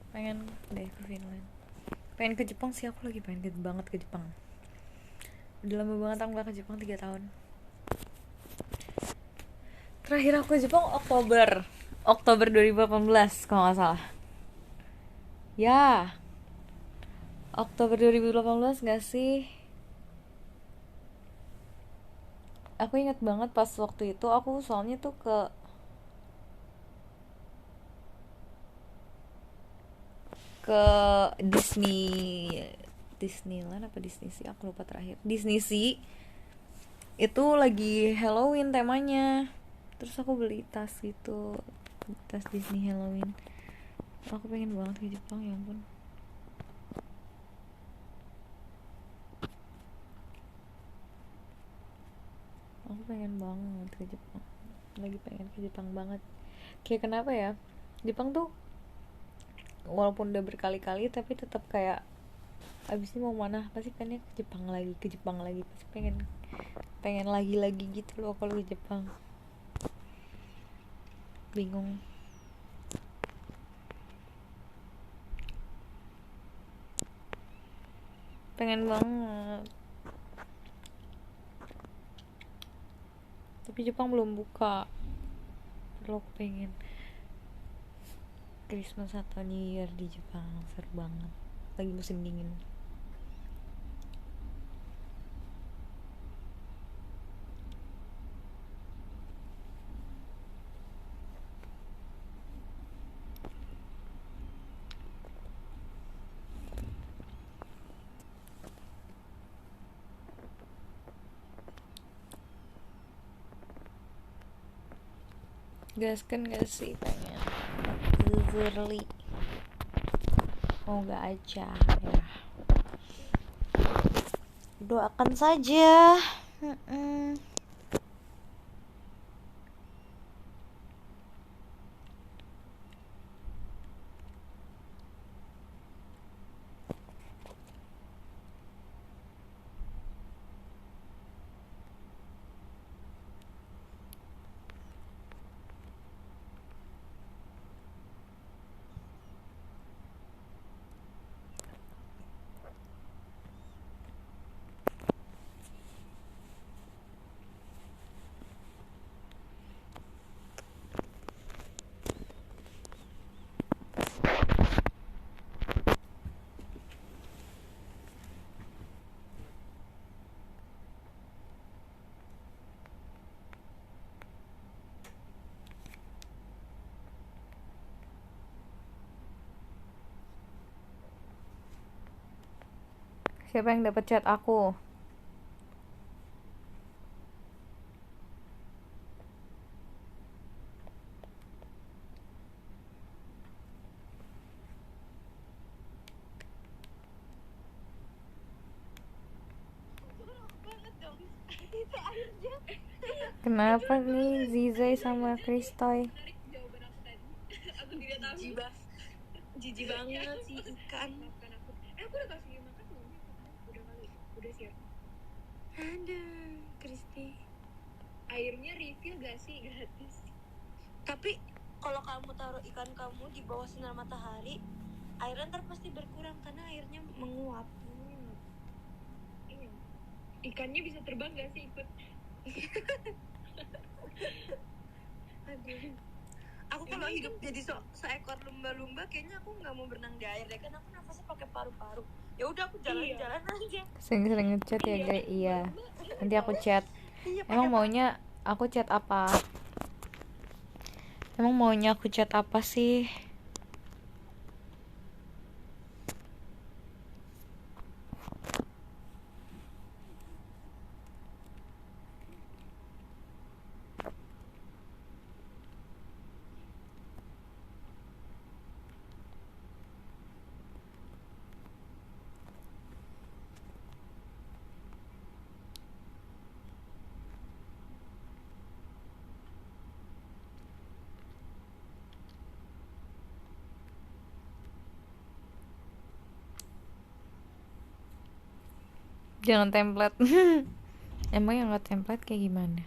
Speaker 1: Pengen deh ke Finland. Pengen ke Jepang sih, aku lagi pengen banget ke Jepang. Udah lama banget aku gak ke Jepang, 3 tahun. Terakhir aku ke Jepang Oktober 2018 kalau gak salah. Ya, Oktober 2018 gak sih? Aku ingat banget pas waktu itu aku soalnya tuh ke Disneyland apa Disney sih, aku lupa terakhir. Disney sih itu lagi Halloween temanya, terus aku beli tas gitu, tas Disney Halloween. Aku pengen banget ke Jepang, ya ampun. Aku pengen banget ke Jepang, lagi pengen ke Jepang banget. Kayak kenapa ya, Jepang tuh walaupun udah berkali-kali tapi tetap kayak abis ini mau mana pasti pengen ke Jepang lagi pasti pengen lagi gitu loh kalau ke Jepang. Bingung. Pengen banget. Tapi Jepang belum buka. Lo pengen Christmas atau New Year di Jepang, seru banget. Lagi musim dingin. Gaskan gak sih pengen Zurli. Semoga aja ya. Doakan saja. Siapa yang dapat chat aku? Kenapa nih Zizai sama Kristoy?
Speaker 2: Jijik banget si ikan.
Speaker 3: Aku udah kasih makan belum? Udah kali, udah siap.
Speaker 2: Ada Kristi.
Speaker 3: Airnya refill gak sih? Gratis.
Speaker 2: Tapi kalau kamu taruh ikan kamu di bawah sinar matahari, airnya ntar pasti berkurang karena airnya menguap.
Speaker 3: Iya. Ikannya bisa terbang gak sih ikut?
Speaker 2: Aduh. Aku kalau hidup jadi seekor lumba-lumba, kayaknya aku nggak mau berenang di air deh, kan aku nafasnya pakai paru-paru. Ya udah aku jalan-jalan aja.
Speaker 1: Sering-sering ngechat ya guys. Iya. Nanti aku chat. Emang maunya aku chat apa? Emang maunya aku chat apa sih? Jangan template. Emang yang nggak template kayak gimana?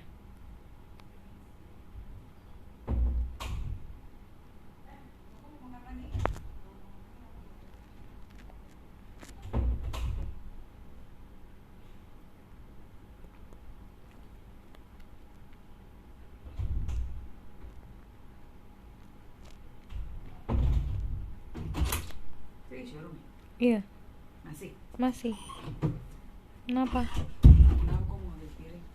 Speaker 4: Itu di showroom
Speaker 1: Iya,
Speaker 4: masih.
Speaker 1: masih. Kenapa?
Speaker 4: Kenapa kok mau ambil piring?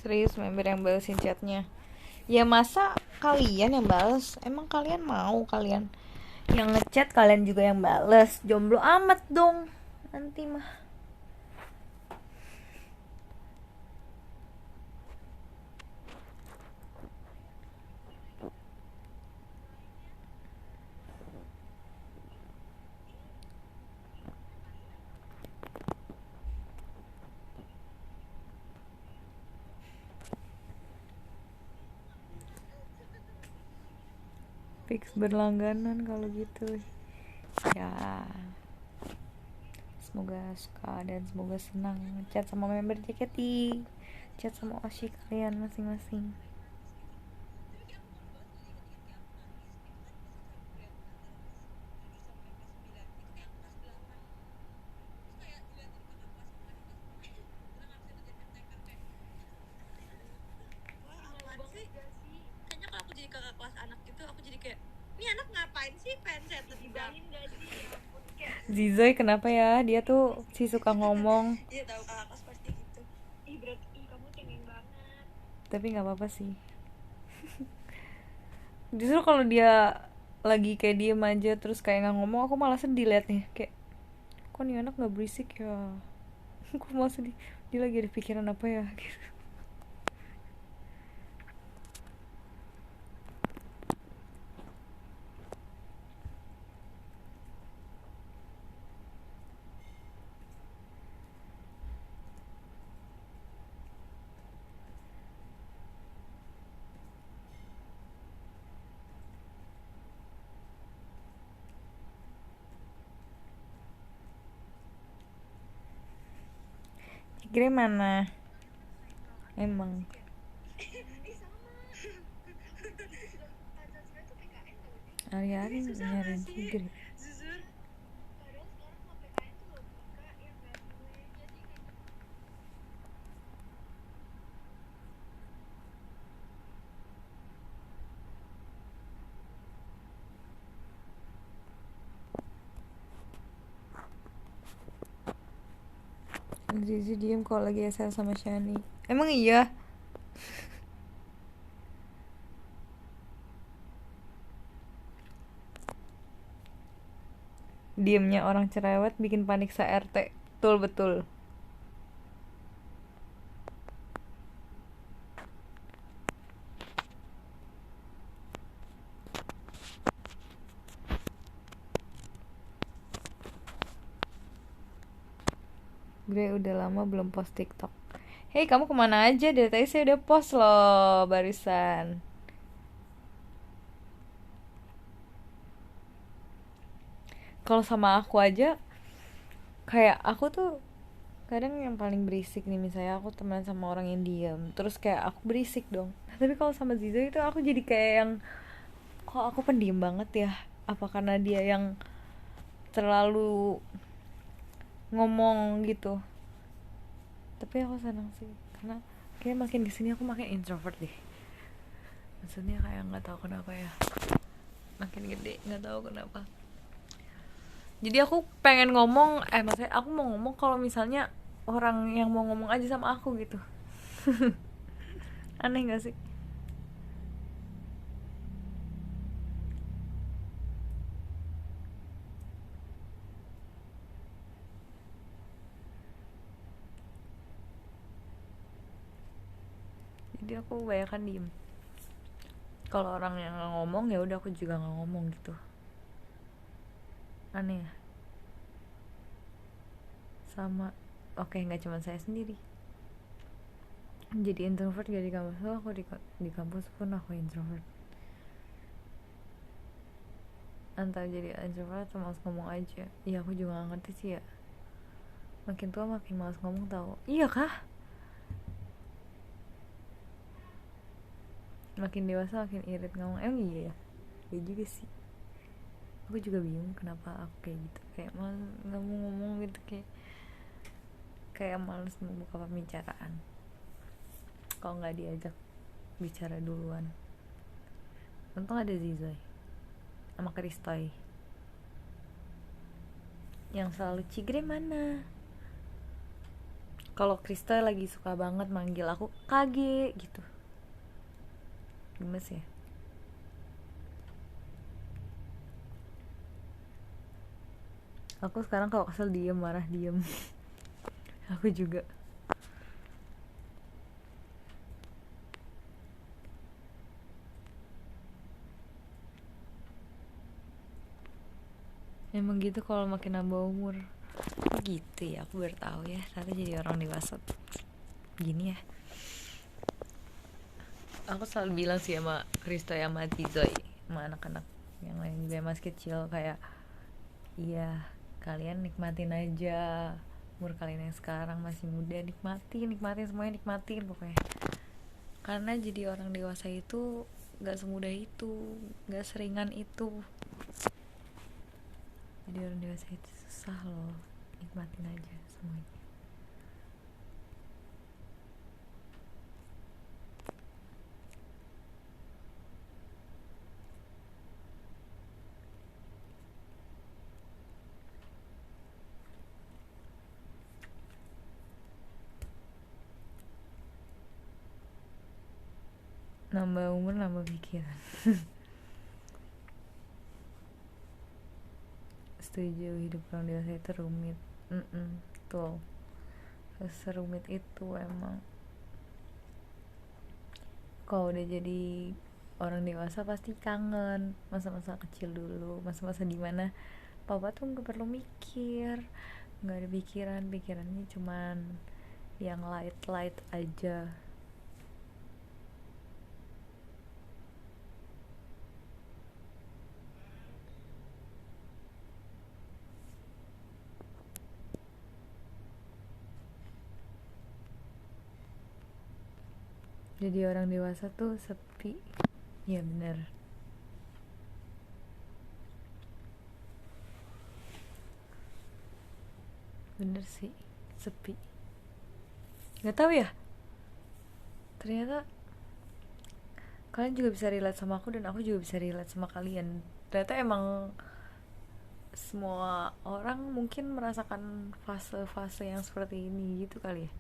Speaker 1: Serius member yang balesin chatnya? Ya masa kalian yang bales? Emang kalian mau kalian yang ngechat kalian juga yang bales? Jomblo amat dong nanti mah. Fix berlangganan kalau gitu. Ya, semoga suka dan semoga senang chat sama member JKT, chat sama oshi kalian masing-masing.
Speaker 2: Kayaknya kalau aku jadi kakak kelas anak gitu, aku jadi kayak, ini anak ngapain sih penset di belakang?
Speaker 3: Dibayangin gak sih? Ya ampun, kayak
Speaker 1: Zizoy kenapa ya? Dia tuh si suka ngomong,
Speaker 2: Iya tahu kakak kelas pasti gitu.
Speaker 3: ih kamu cengeng banget.
Speaker 1: tapi nggak apa-apa sih. Justru kalau dia lagi kayak diem aja terus kayak nggak ngomong, aku malah sedih liatnya. Kayak, kok nih anak nggak berisik ya? Aku malah sedih. Dia lagi ada pikiran apa ya? Gitu. Kira mana? Emang hari-hari nyariin Tigre.
Speaker 2: Jujur,
Speaker 3: Padahal sekarang mau PKN tuh loh buka yang gak gue. Jadi kayak
Speaker 1: Zizi diem kalau lagi SL sama Shani. Emang iya? Diemnya orang cerewet bikin panik se-RT. Betul-betul. Gue udah lama belum post TikTok. Hei, kamu kemana aja? Dari tadi saya udah post loh barusan. Kalau sama aku aja, kayak aku tuh kadang yang paling berisik nih, misalnya aku teman sama orang yang diam terus kayak aku berisik dong. Tapi kalau sama Zizo itu aku jadi kayak yang, kok aku pendiam banget ya? Apa karena dia yang terlalu ngomong gitu? Tapi aku senang sih karena kayak makin kesini aku makin introvert deh. Maksudnya kayak nggak tahu kenapa ya, makin gede nggak tahu kenapa. Jadi aku pengen ngomong, maksudnya aku mau ngomong kalau misalnya orang yang mau ngomong aja sama aku gitu. Aneh gak sih? jadi aku banyakan diem. Kalau orang yang nggak ngomong ya udah aku juga nggak ngomong gitu. Aneh ya. Sama, oke, nggak cuma saya sendiri. Jadi introvert gak di kampus, aku di kampus pun aku introvert. Antara jadi introvert atau malas ngomong aja. Iya, aku juga gak ngerti sih ya. Makin tua makin malas ngomong tau. Iya kah? Makin dewasa makin irit ngomong. Emang iya ya? Iya juga sih. Aku juga bingung kenapa aku kayak gitu. Kayak malas gak mau ngomong gitu. Kayak malas membuka pembicaraan kalau gak diajak bicara duluan. Untung ada Zizoy sama Kristoy yang selalu, Cigre mana? Kalau Kristoy lagi suka banget manggil aku Kage gitu, gemes ya. Aku sekarang kalau kesel diem, marah diem. Aku juga. Emang gitu kalau makin nambah umur. Gitu ya, aku baru tahu ya. Ternyata jadi orang dewasa gini ya. Aku selalu bilang sih sama Kristo sama Tizoy, sama anak-anak yang lain juga masih kecil, kayak iya, kalian nikmatin aja umur kalian yang sekarang masih muda. Nikmatin semuanya, nikmatin pokoknya. Karena jadi orang dewasa itu gak semudah itu, gak seringan itu. Jadi orang dewasa itu susah loh. Nikmatin aja semuanya. Nambah umur, nambah pikiran. Setuju, hidup orang dewasa itu rumit. Tuh, serumit itu emang. Kalau udah jadi orang dewasa pasti kangen masa-masa kecil dulu, masa-masa dimana papa tuh nggak perlu mikir, nggak ada pikirannya cuman yang light aja. Jadi orang dewasa tuh sepi. Ya bener. Bener sih, sepi. Gak tahu ya, ternyata kalian juga bisa relate sama aku dan aku juga bisa relate sama kalian. Ternyata emang semua orang mungkin merasakan fase-fase yang seperti ini gitu kali ya.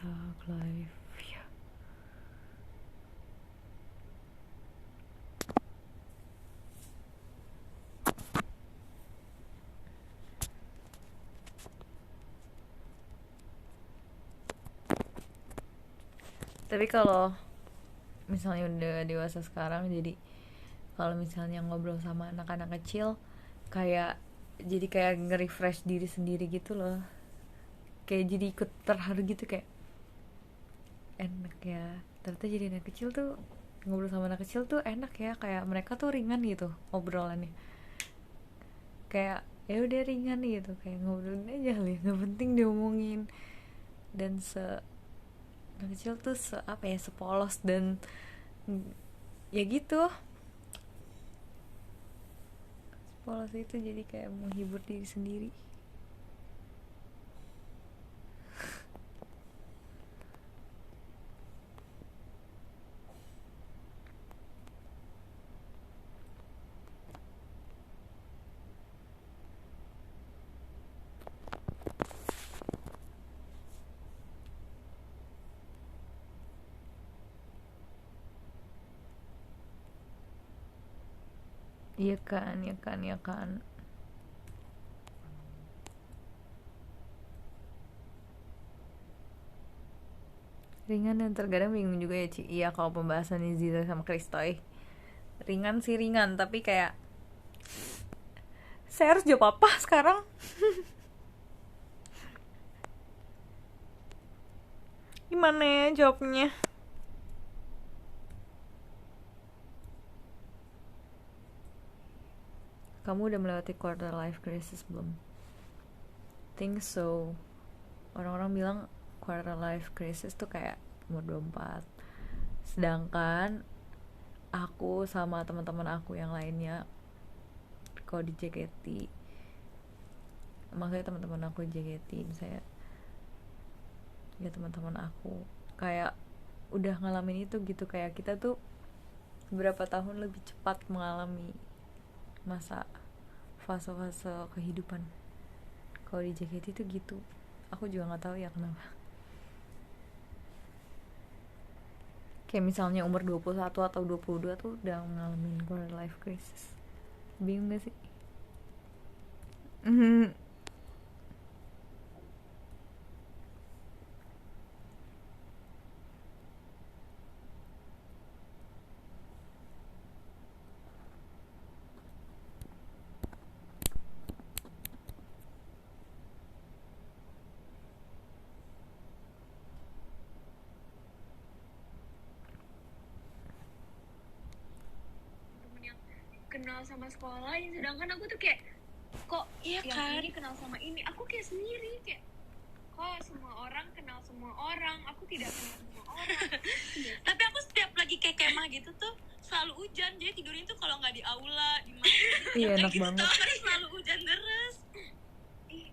Speaker 1: Thug life ya. Tapi kalau misalnya udah dewasa sekarang, jadi kalau misalnya ngobrol sama anak-anak kecil kayak jadi kayak nge-refresh diri sendiri gitu loh. Kayak jadi ikut terharu gitu, kayak enak ya. Ternyata jadi anak kecil tuh, ngobrol sama anak kecil tuh enak ya, kayak mereka tuh ringan gitu obrolannya. Kayak ya udah ringan gitu, kayak ngobrolin aja lah, nggak penting diomongin. Dan anak kecil tuh sepolos dan ya gitu, sepolos itu, jadi kayak menghibur diri sendiri. Iya kan, iya kan, iya kan. Ringan dan terkadang bingung juga ya Ci. Iya kalau pembahasannya Ziza sama Kristoy ringan sih ringan, tapi kayak saya harus jawab apa sekarang? Gimana ya jawabnya? Kamu udah melewati quarter life crisis belum? Think so. Orang-orang bilang quarter life crisis tuh kayak umur 24. Sedangkan aku sama teman-teman aku yang lainnya kalau di JKT, maksudnya teman-teman aku di JKT misalnya, ya teman-teman aku kayak udah ngalamin itu gitu, kayak kita tuh beberapa tahun lebih cepat mengalami masa fase-fase kehidupan. Kalau di JKT tuh gitu, aku juga nggak tahu ya kenapa. Kayak misalnya umur 21 atau 22 tuh udah ngalamin quarter life crisis. Bingung gak sih?
Speaker 3: Temen yang kenal sama sekolah, yang sedangkan aku tuh kayak kok
Speaker 2: Iya
Speaker 3: yang
Speaker 2: kan?
Speaker 3: ini kenal sama ini, aku kayak sendiri, kayak kok semua orang kenal semua orang, aku tidak kenal semua orang.
Speaker 2: Tapi aku setiap lagi kayak kemah gitu tuh selalu hujan, jadi tidurnya tuh kalau nggak di aula di mana
Speaker 1: Iya,
Speaker 2: kayak
Speaker 1: enak
Speaker 2: gitu
Speaker 1: banget.
Speaker 2: tau, karena selalu hujan terus.
Speaker 3: Ih,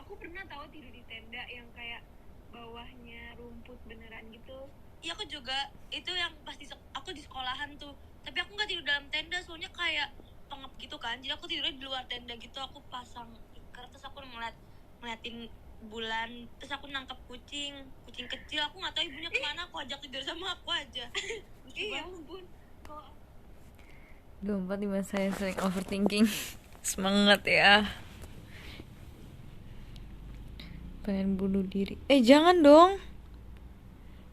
Speaker 3: aku pernah tahu tidur di tenda yang kayak bawahnya rumput beneran gitu.
Speaker 2: Iya aku juga, itu yang pasti aku di sekolahan tuh, tapi aku nggak tidur dalam tenda soalnya kayak pengap gitu kan, jadi aku tidurnya di luar tenda gitu. Aku pasang tikar, terus aku ngeliatin bulan, terus aku nangkep kucing kecil, aku nggak tahu ibunya kemana, aku ajak tidur sama aku aja. Lucu
Speaker 3: Iya
Speaker 2: banget.
Speaker 3: ampun, kok
Speaker 1: 24 di masa yang sering overthinking. Semangat ya. Pengen bunuh diri. Jangan dong.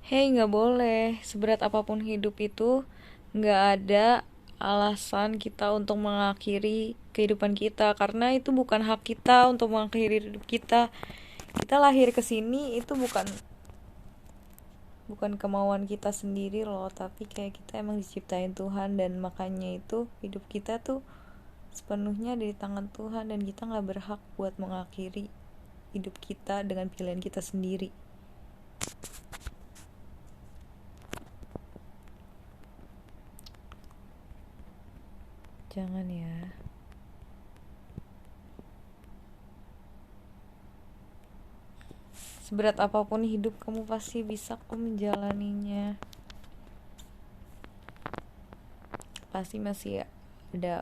Speaker 1: Hei, gak boleh. Seberat apapun hidup itu, gak ada alasan kita untuk mengakhiri kehidupan kita, karena itu bukan hak kita untuk mengakhiri hidup kita. Kita lahir ke sini itu bukan kemauan kita sendiri loh, tapi kayak kita emang diciptain Tuhan, dan makanya itu hidup kita tuh sepenuhnya di tangan Tuhan, dan kita gak berhak buat mengakhiri hidup kita dengan pilihan kita sendiri. Jangan ya. Seberat apapun hidup, kamu pasti bisa kok menjalaninya. Pasti masih ada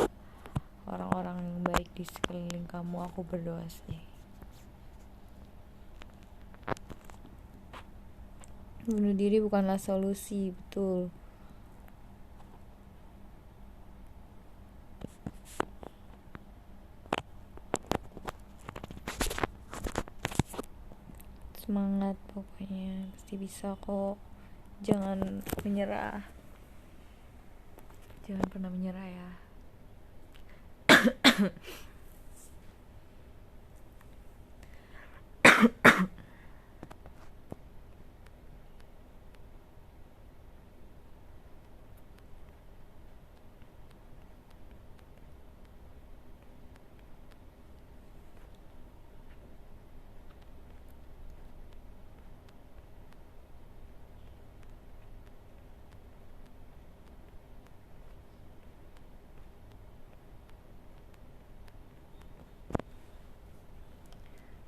Speaker 1: orang-orang yang baik di sekeliling kamu. Aku berdoa sih. Bunuh diri bukanlah solusi, betul. Semangat pokoknya, pasti bisa kok. Jangan menyerah. Jangan pernah menyerah ya.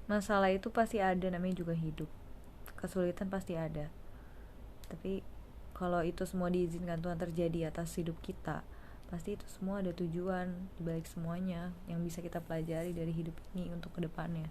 Speaker 1: Masalah itu pasti ada, namanya juga hidup. Kesulitan pasti ada. Tapi kalau itu semua diizinkan Tuhan terjadi atas hidup kita, pasti itu semua ada tujuan dibalik semuanya yang bisa kita pelajari dari hidup ini untuk kedepannya.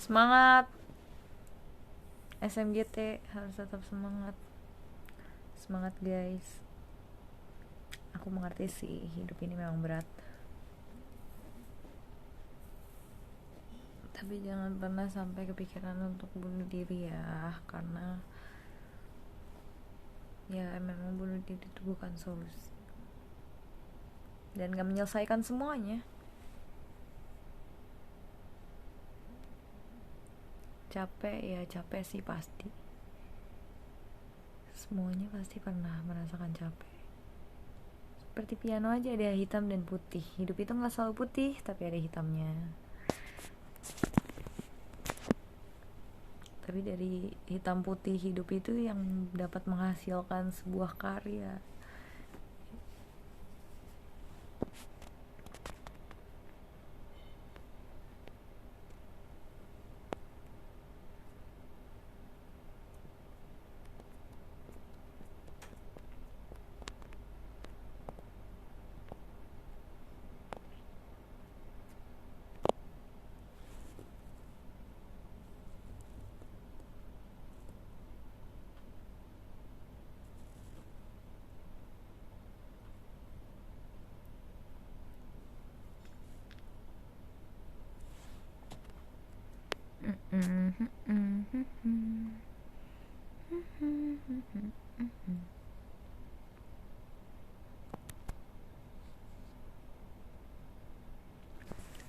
Speaker 1: Semangat SMGT, harus tetap semangat. Semangat guys. Aku mengerti sih, hidup ini memang berat. Tapi jangan pernah sampai kepikiran untuk bunuh diri ya, karena ya memang bunuh diri itu bukan solusi dan gak menyelesaikan semuanya. Capek ya, capek sih pasti. Semuanya pasti pernah merasakan capek. Seperti piano aja, ada hitam dan putih. Hidup itu gak selalu putih, tapi ada hitamnya. Tapi dari hitam putih hidup itu yang dapat menghasilkan sebuah karya.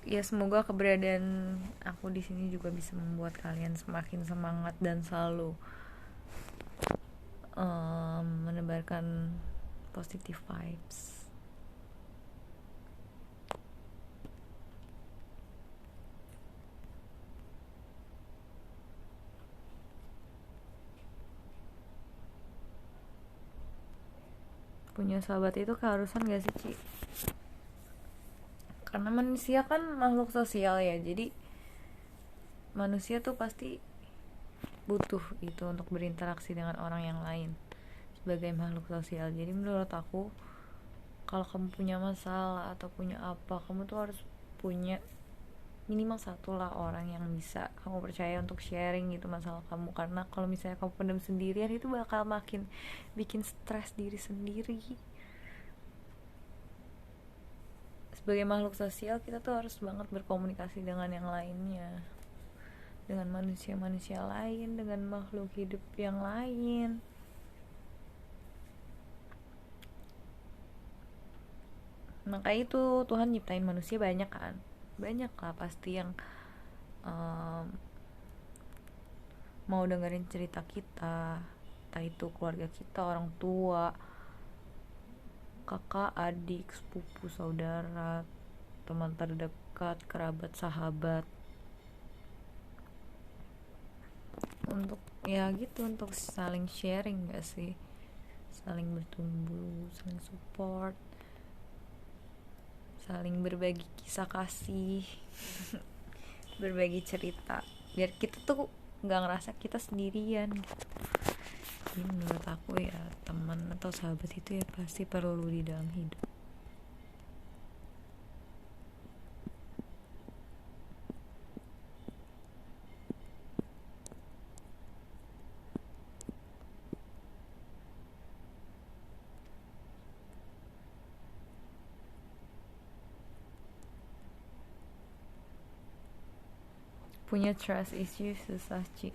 Speaker 1: Ya semoga keberadaan aku di sini juga bisa membuat kalian semakin semangat dan selalu menebarkan positive vibes. Punya sahabat itu keharusan gak sih, Ci? Karena manusia kan makhluk sosial ya, jadi manusia tuh pasti butuh itu untuk berinteraksi dengan orang yang lain sebagai makhluk sosial. Jadi menurut aku, kalau kamu punya masalah atau punya apa, kamu tuh harus punya minimal satu lah orang yang bisa kamu percaya untuk sharing gitu masalah kamu. Karena kalau misalnya kamu pendam sendirian, itu bakal makin bikin stres diri sendiri. Sebagai makhluk sosial, kita tuh harus banget berkomunikasi dengan yang lainnya, dengan manusia-manusia lain, dengan makhluk hidup yang lain. Maka itu Tuhan nyiptain manusia banyak kan, banyak lah pasti yang mau dengerin cerita kita, entah itu keluarga kita, orang tua, kakak, adik, sepupu, saudara, teman terdekat, kerabat, sahabat, untuk ya gitu, untuk saling sharing gak sih, saling bertumbuh, saling support, saling berbagi kisah kasih, berbagi cerita, biar kita tuh gak ngerasa kita sendirian gitu. Jadi menurut aku ya, teman atau sahabat itu ya pasti perlu di dalam hidup. Punya trust issue susah, Ci.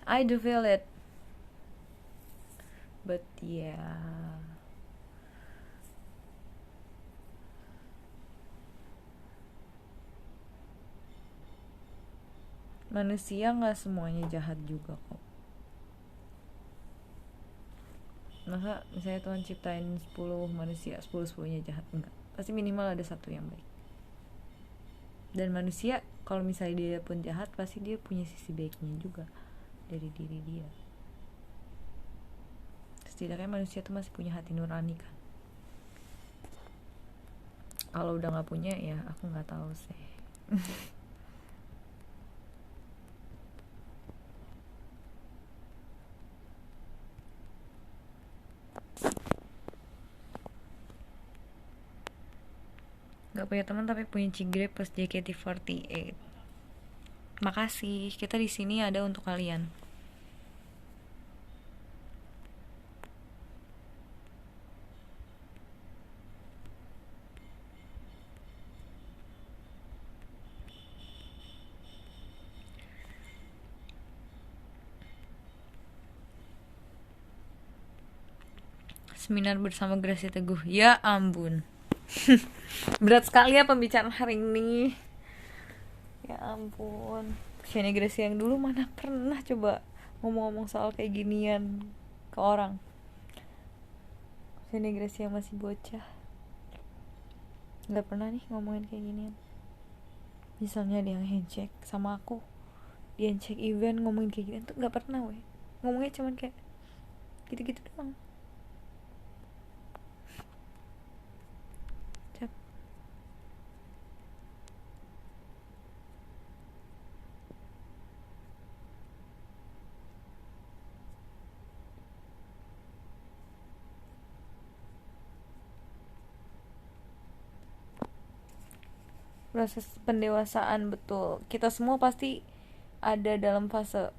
Speaker 1: I do feel it, but yeah, manusia gak semuanya jahat juga kok. Masa misalnya Tuhan ciptain 10 manusia, 10-10-nya jahat? Enggak, pasti minimal ada satu yang baik. Dan manusia kalau misalnya dia pun jahat, pasti dia punya sisi baiknya juga dari diri dia. Setidaknya manusia tuh masih punya hati nurani kan. Kalau udah gak punya ya aku gak tahu sih. Gak punya teman tapi punya cigrep pas JKT48. Makasih, kita di sini ada untuk kalian. Seminar bersama Gracia Teguh. Ya ampun. Berat sekali ya pembicaraan hari ini. Ya ampun. Shane Gracia yang dulu mana pernah coba ngomong-ngomong soal kayak ginian ke orang. Shane Gracia yang masih bocah gak pernah nih ngomongin kayak ginian. Misalnya dia handshake sama aku, dia handshake event ngomongin kayak ginian tuh gak pernah weh. Ngomongnya cuman kayak gitu-gitu doang. Proses pendewasaan, betul, kita semua pasti ada dalam fase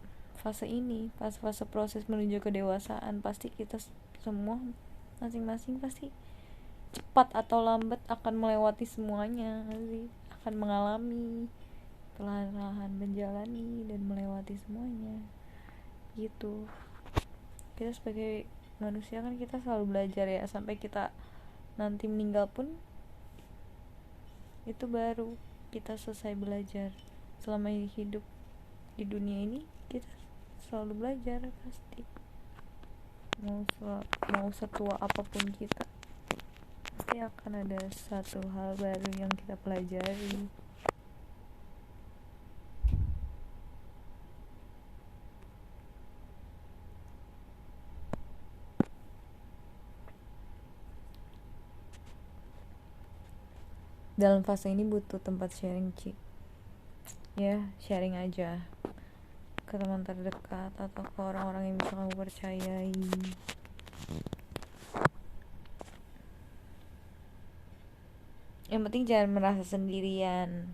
Speaker 1: ini, fase proses menuju kedewasaan. Pasti kita semua masing-masing pasti cepat atau lambat akan melewati semuanya sih, akan mengalami perlahan-lahan menjalani dan melewati semuanya gitu. Kita sebagai manusia kan kita selalu belajar ya, sampai kita nanti meninggal pun itu baru kita selesai belajar. Selama hidup di dunia ini kita selalu belajar pasti, mau setua apapun kita pasti akan ada satu hal baru yang kita pelajari. Dalam fase ini butuh tempat sharing, Ci. Ya, sharing aja ke teman terdekat atau ke orang-orang yang bisa kamu percayai. Yang penting jangan merasa sendirian.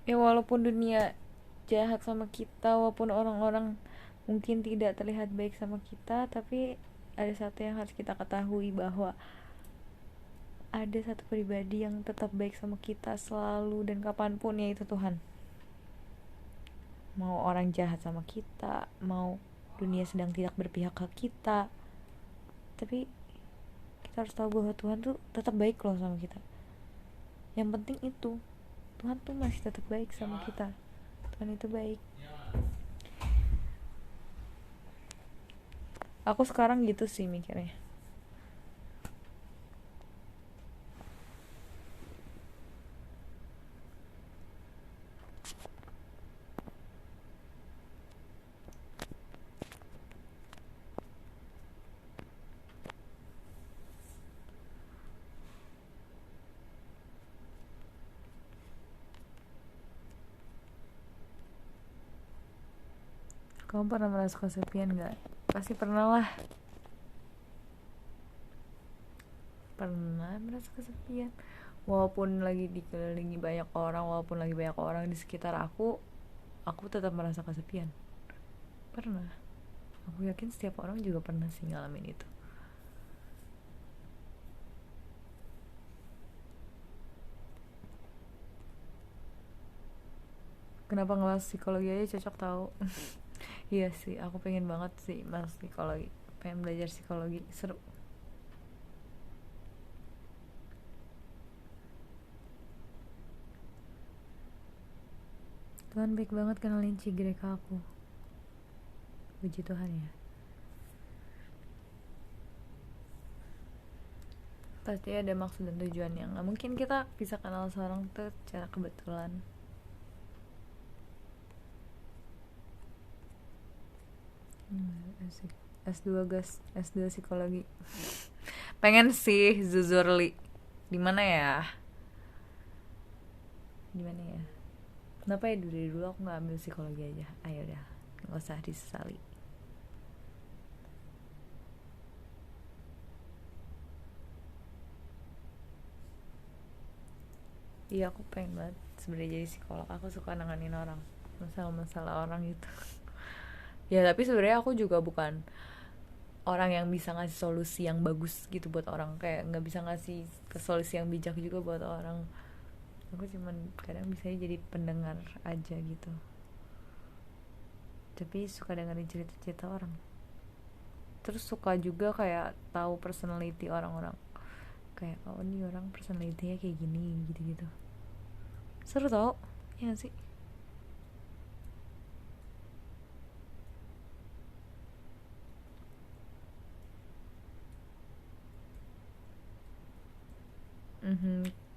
Speaker 1: Ya walaupun dunia jahat sama kita, walaupun orang-orang mungkin tidak terlihat baik sama kita, tapi ada satu yang harus kita ketahui, bahwa ada satu pribadi yang tetap baik sama kita selalu dan kapanpun, yaitu Tuhan. Mau orang jahat sama kita, mau dunia sedang tidak berpihak ke kita, tapi kita harus tahu bahwa Tuhan tuh tetap baik loh sama kita. Yang penting itu, Tuhan tuh masih tetap baik sama kita. Tuhan itu baik. Aku sekarang gitu sih mikirnya. Kamu pernah merasa kesepian gak? Pasti pernah lah. Pernah merasa kesepian. Walaupun lagi dikelilingi banyak orang, walaupun lagi banyak orang di sekitar aku tetap merasa kesepian. Pernah. Aku yakin setiap orang juga pernah sih ngalamin itu. Kenapa ngelas psikologi aja cocok tahu. Iya sih, aku pengen banget sih mas psikologi, pengen belajar psikologi, seru. Tuhan baik banget kenalin Cigre ke aku. Puji Tuhan ya. Pasti ada maksud dan tujuan yang gak mungkin kita bisa kenal seorang tuh secara kebetulan. Asik. S2 gas, S2 psikologi. Pengen sih Zuzurli. Di mana ya? Di mana ya? Kenapa ya dari dulu aku nggak ambil psikologi aja? Ayo udah, nggak usah disesali. Iya aku pengen banget sebenarnya jadi psikolog. Aku suka nanganin orang, masalah-masalah orang gitu. Ya tapi sebenarnya aku juga bukan orang yang bisa ngasih solusi yang bagus gitu buat orang, kayak nggak bisa ngasih solusi yang bijak juga buat orang. Aku cuman kadang bisa jadi pendengar aja gitu, tapi suka dengerin cerita-cerita orang, terus suka juga kayak tahu personality orang-orang, kayak oh ini orang personality-nya kayak gini gitu-gitu. Seru tau ya gak sih?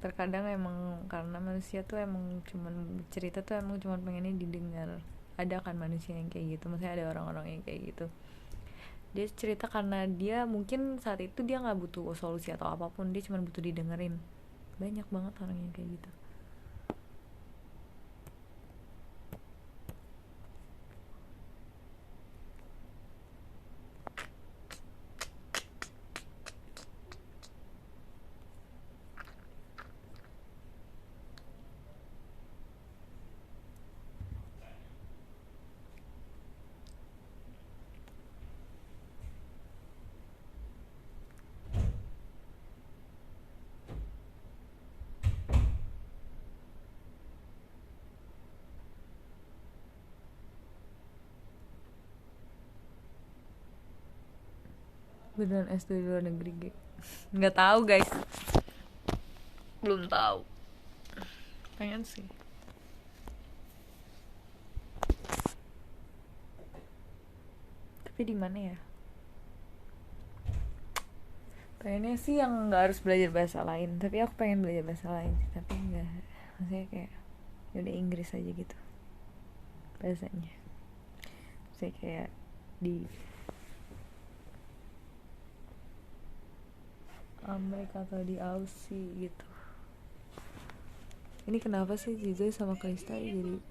Speaker 1: Terkadang emang karena manusia tuh emang cuman cerita tuh emang cuman pengennya didengar. Ada kan manusia yang kayak gitu, maksudnya ada orang-orang yang kayak gitu, dia cerita karena dia mungkin saat itu dia nggak butuh solusi atau apapun, dia cuma butuh didengerin. Banyak banget orang yang kayak gitu. Beneran S2 di luar negeri G? Nggak tahu guys, belum tahu. Pengen sih. Tapi di mana ya? Pengennya sih yang nggak harus belajar bahasa lain, tapi aku pengen belajar bahasa lain, tapi nggak, maksudnya kayak udah Inggris aja gitu bahasanya. Maksudnya kayak di Amerika atau di Aussie gitu. Ini kenapa sih Zizo sama Kalista jadi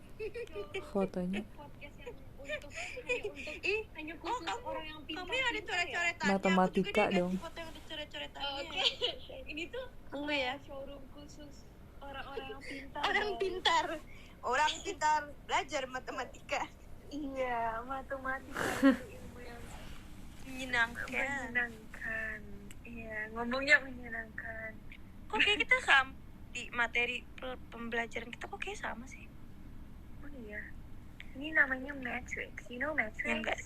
Speaker 1: fotonya
Speaker 3: Podcast yang hanya khusus orang yang pintar.
Speaker 2: Kamu yang ada coret-coretannya.
Speaker 1: matematika dong.
Speaker 2: Foto yang ada coret-coretannya.
Speaker 3: Oke. Ini tuh
Speaker 2: Enggak ya?
Speaker 3: showroom khusus orang-orang yang pintar.
Speaker 2: Orang
Speaker 3: dong.
Speaker 2: pintar. Orang pintar belajar matematika.
Speaker 3: Iya, matematika itu ilmu yang
Speaker 2: Menyenangkan.
Speaker 3: menyenangkan. Iya, ngomongnya menyenangkan.
Speaker 2: Kok kayak kita sama di materi pembelajaran kita kok kayak sama sih?
Speaker 3: Oh iya. Ini namanya matrix. You know matrix?
Speaker 2: Ya enggak.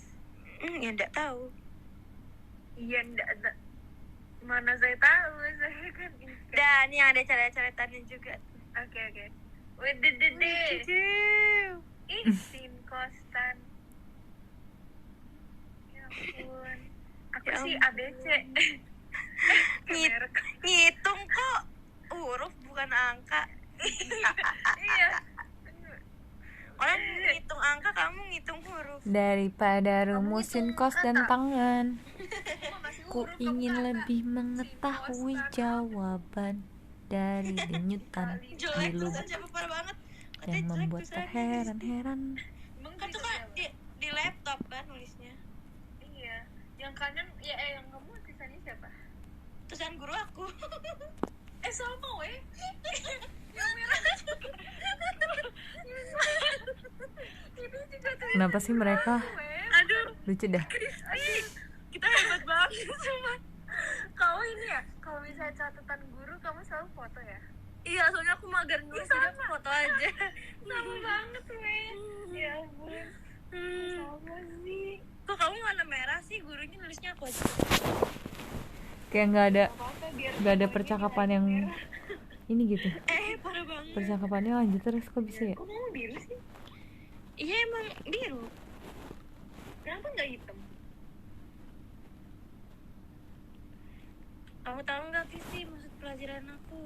Speaker 2: Ya enggak tahu.
Speaker 3: Iya, enggak. Mana saya tahu, saya kan instan.
Speaker 2: Dan yang ada coret-coretannya juga.
Speaker 3: Oke. Wededede. Ih, sin kostan. Ya ampun. Aku
Speaker 2: Ya
Speaker 3: sih
Speaker 2: ampun.
Speaker 3: ABC.
Speaker 2: Ngit- Ngitung kok huruf bukan angka.
Speaker 3: Iya.
Speaker 2: Orang ngitung angka, kamu ngitung huruf.
Speaker 1: daripada rumusin kos dan tangan. Ku ingin lebih mengetahui jawaban dari denyutan
Speaker 2: Jelek
Speaker 1: pilu
Speaker 2: tulisan siapa parah banget.
Speaker 1: yang membuat terheran-heran.
Speaker 2: Kan tuh kan di laptop kan nulisnya.
Speaker 3: Iya. Yang kanan ya yang kamu tulisannya siapa?
Speaker 2: Tulisan guru aku.
Speaker 3: Sama weh. Yang merah. Ini juga tulisan
Speaker 1: Kenapa sih mereka
Speaker 3: weh.
Speaker 2: Aduh,
Speaker 1: lucu dah.
Speaker 2: kita hebat banget semua.
Speaker 3: Kamu ini ya, kalau misalnya catatan guru kamu selalu foto ya?
Speaker 2: Iya, soalnya aku mager nulis jadi aku foto aja.
Speaker 3: Sama banget men. Ya ampun. Sama sih.
Speaker 2: Kok kamu warna merah sih? Gurunya nulisnya aku aja.
Speaker 1: Kayak nggak ada
Speaker 3: Apa-apa biar
Speaker 1: nggak ada
Speaker 3: poinnya
Speaker 1: percakapan
Speaker 3: bisa
Speaker 1: yang
Speaker 3: merah.
Speaker 1: ini gitu.
Speaker 2: Parah banget.
Speaker 1: Percakapannya lanjut terus, kok bisa ya?
Speaker 3: Kok kamu biru sih?
Speaker 2: Iya emang biru.
Speaker 3: Kenapa nggak hitam?
Speaker 2: Kamu tahu nggak sih maksud pelajaran aku?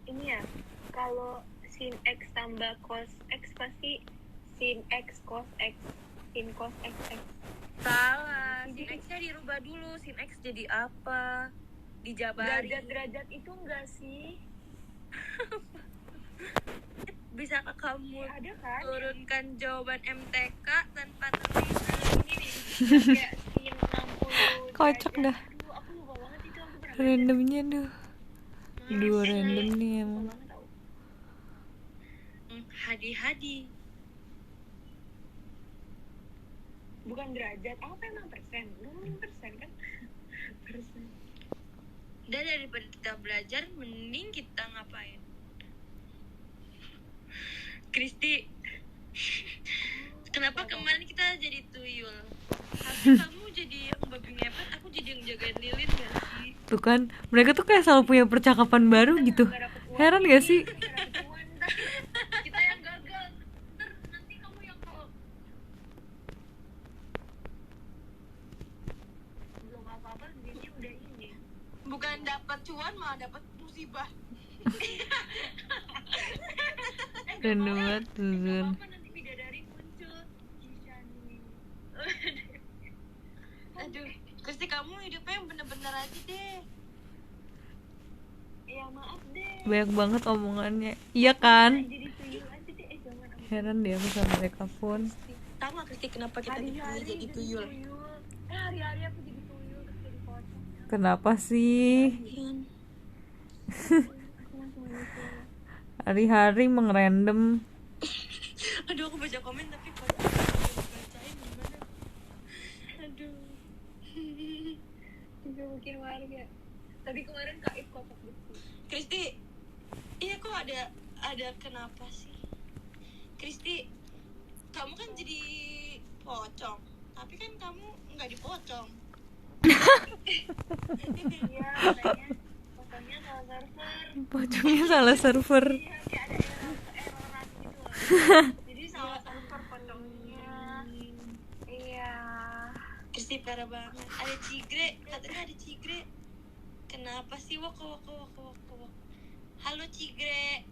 Speaker 3: Ini ya, kalau sin x tambah cos x pasti sin x cos x, sin cos x x.
Speaker 2: Salah. sin X-nya dirubah dulu. Sin X jadi apa? Dijabari.
Speaker 3: Derajat itu enggak sih?
Speaker 2: Bisakah kamu
Speaker 3: Ya, ada kan?
Speaker 2: turunkan jawaban MTK tanpa terlihat?
Speaker 3: Ini nih, kayak sin 60
Speaker 1: Kocak
Speaker 3: derajat.
Speaker 1: dah.
Speaker 3: Aduh, aku lupa banget itu, aku pernah baca.
Speaker 1: Randomnya tuh. Dua random nih
Speaker 3: Lupa
Speaker 1: emang.
Speaker 3: banget tau.
Speaker 2: Hadi-hadi.
Speaker 3: Bukan derajat, apa emang persen? Ngomongin persen kan? Persen.
Speaker 2: Dan daripada kita belajar, mending kita ngapain? Kristi, kenapa kemarin kita jadi tuyul? Tapi kamu jadi yang babi ngepet, aku jadi yang jagain lilin gak sih?
Speaker 1: Tuh kan, mereka tuh kayak selalu punya percakapan baru gitu.
Speaker 3: Nggak dapet uang.
Speaker 1: Heran gak sih?
Speaker 3: Nggak dapet uang, ntar kita yang gagal. Ntar nanti kamu yang kalau belum apa-apa dia udah ini.
Speaker 2: Bukan dapat cuan, malah dapat musibah.
Speaker 1: Random banget tuh.
Speaker 3: Nggak apa-apa nanti bidadari muncul. Gishani.
Speaker 2: Aduh, Kristi kamu hidupnya yang bener-bener aja deh.
Speaker 3: Ya maaf deh.
Speaker 1: Banyak banget omongannya. Iya kan?
Speaker 3: Jadi tuyul aja deh. Jangan aku.
Speaker 1: Heran deh aku sama mereka pun.
Speaker 2: Tahu gak Kristi kenapa kita dipilih jadi tuyul?
Speaker 3: Hari-hari aku jadi tuyul terus jadi pocong.
Speaker 1: Kenapa sih?
Speaker 3: Aku langsung gitu.
Speaker 1: Hari-hari mengrandom.
Speaker 2: Aduh, aku baca komen tapi kalau bacain gimana? Aduh.
Speaker 3: Juga mungkin warga. Tadi kemarin Kak If kotak bersih.
Speaker 2: Kristi, iya kok ada kenapa sih? Kristi, kamu kan jadi pocong, tapi kan kamu nggak dipocong.
Speaker 3: Iya, katanya fotonya salah server.
Speaker 1: Pocongnya salah server.
Speaker 3: Iya, kayak ada erroran gitu loh. Jadi salah server pocongnya. Iya.
Speaker 2: Kristi parah banget. Ada cigre, katanya ada cigre. Kenapa sih wak. Halo cigre,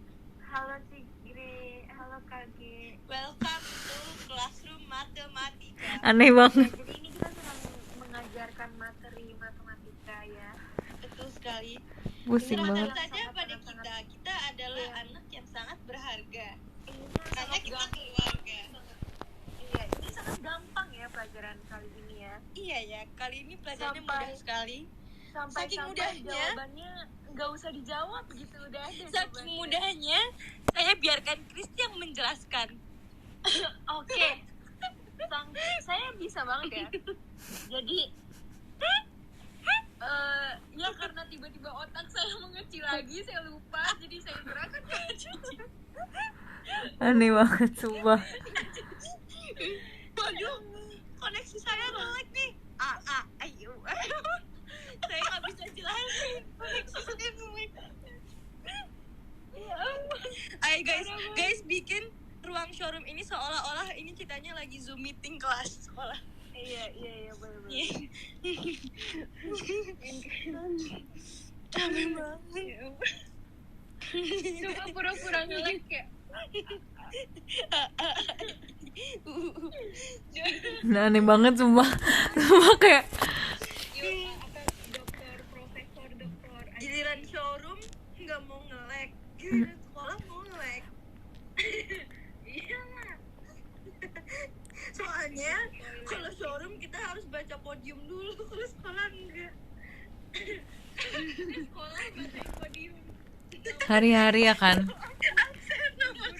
Speaker 3: Halo Tigre, halo Kage.
Speaker 2: welcome to classroom matematika.
Speaker 1: Aneh banget.
Speaker 3: Jadi ini kita sedang mengajarkan materi matematika ya.
Speaker 2: Betul sekali.
Speaker 1: Pusing
Speaker 2: Serahkan
Speaker 1: banget.
Speaker 2: saja pada kita adalah anak yang sangat berharga.
Speaker 3: Ini
Speaker 2: Karena
Speaker 3: sangat
Speaker 2: kita
Speaker 3: gampang.
Speaker 2: keluarga.
Speaker 3: Iya, ini sangat gampang ya pelajaran kali ini ya.
Speaker 2: Iya ya, kali ini pelajarannya
Speaker 3: Sampai-
Speaker 2: mudah sekali.
Speaker 3: Sampai
Speaker 2: Saking mudahnya.
Speaker 3: jawabannya nggak usah dijawab gitu, udah ada.
Speaker 2: Saking
Speaker 3: jawabannya.
Speaker 2: mudahnya, saya biarkan Kristi yang menjelaskan.
Speaker 3: Oke. Saya bisa banget ya. Jadi ya karena tiba-tiba otak saya mengecil lagi, saya lupa, jadi saya gerakan kayak cuci.
Speaker 1: Aneh banget sumpah.
Speaker 2: Waduh, koneksi saya lag nih. Ayo. Saya nggak bisa jelasin. Koneksi saya lag. Ayo guys bikin ruang showroom ini seolah-olah ini ceritanya lagi Zoom meeting kelas sekolah.
Speaker 3: Iya, boleh.
Speaker 2: Capek banget.
Speaker 3: Coba pura-pura nge-lag kayak
Speaker 1: Nah, aneh banget sumpah. Sumpah kayak
Speaker 3: atau dokter, profesor, dokter.
Speaker 2: Giliran showroom nggak mau nge-lag, giliran sekolah mau nge-lag.
Speaker 3: Iya lah.
Speaker 2: Soalnya kalau showroom kita harus baca podium dulu, kalau sekolah enggak.
Speaker 3: Sekolah baca podium.
Speaker 1: hari-hari ya kan.
Speaker 2: Absen nomor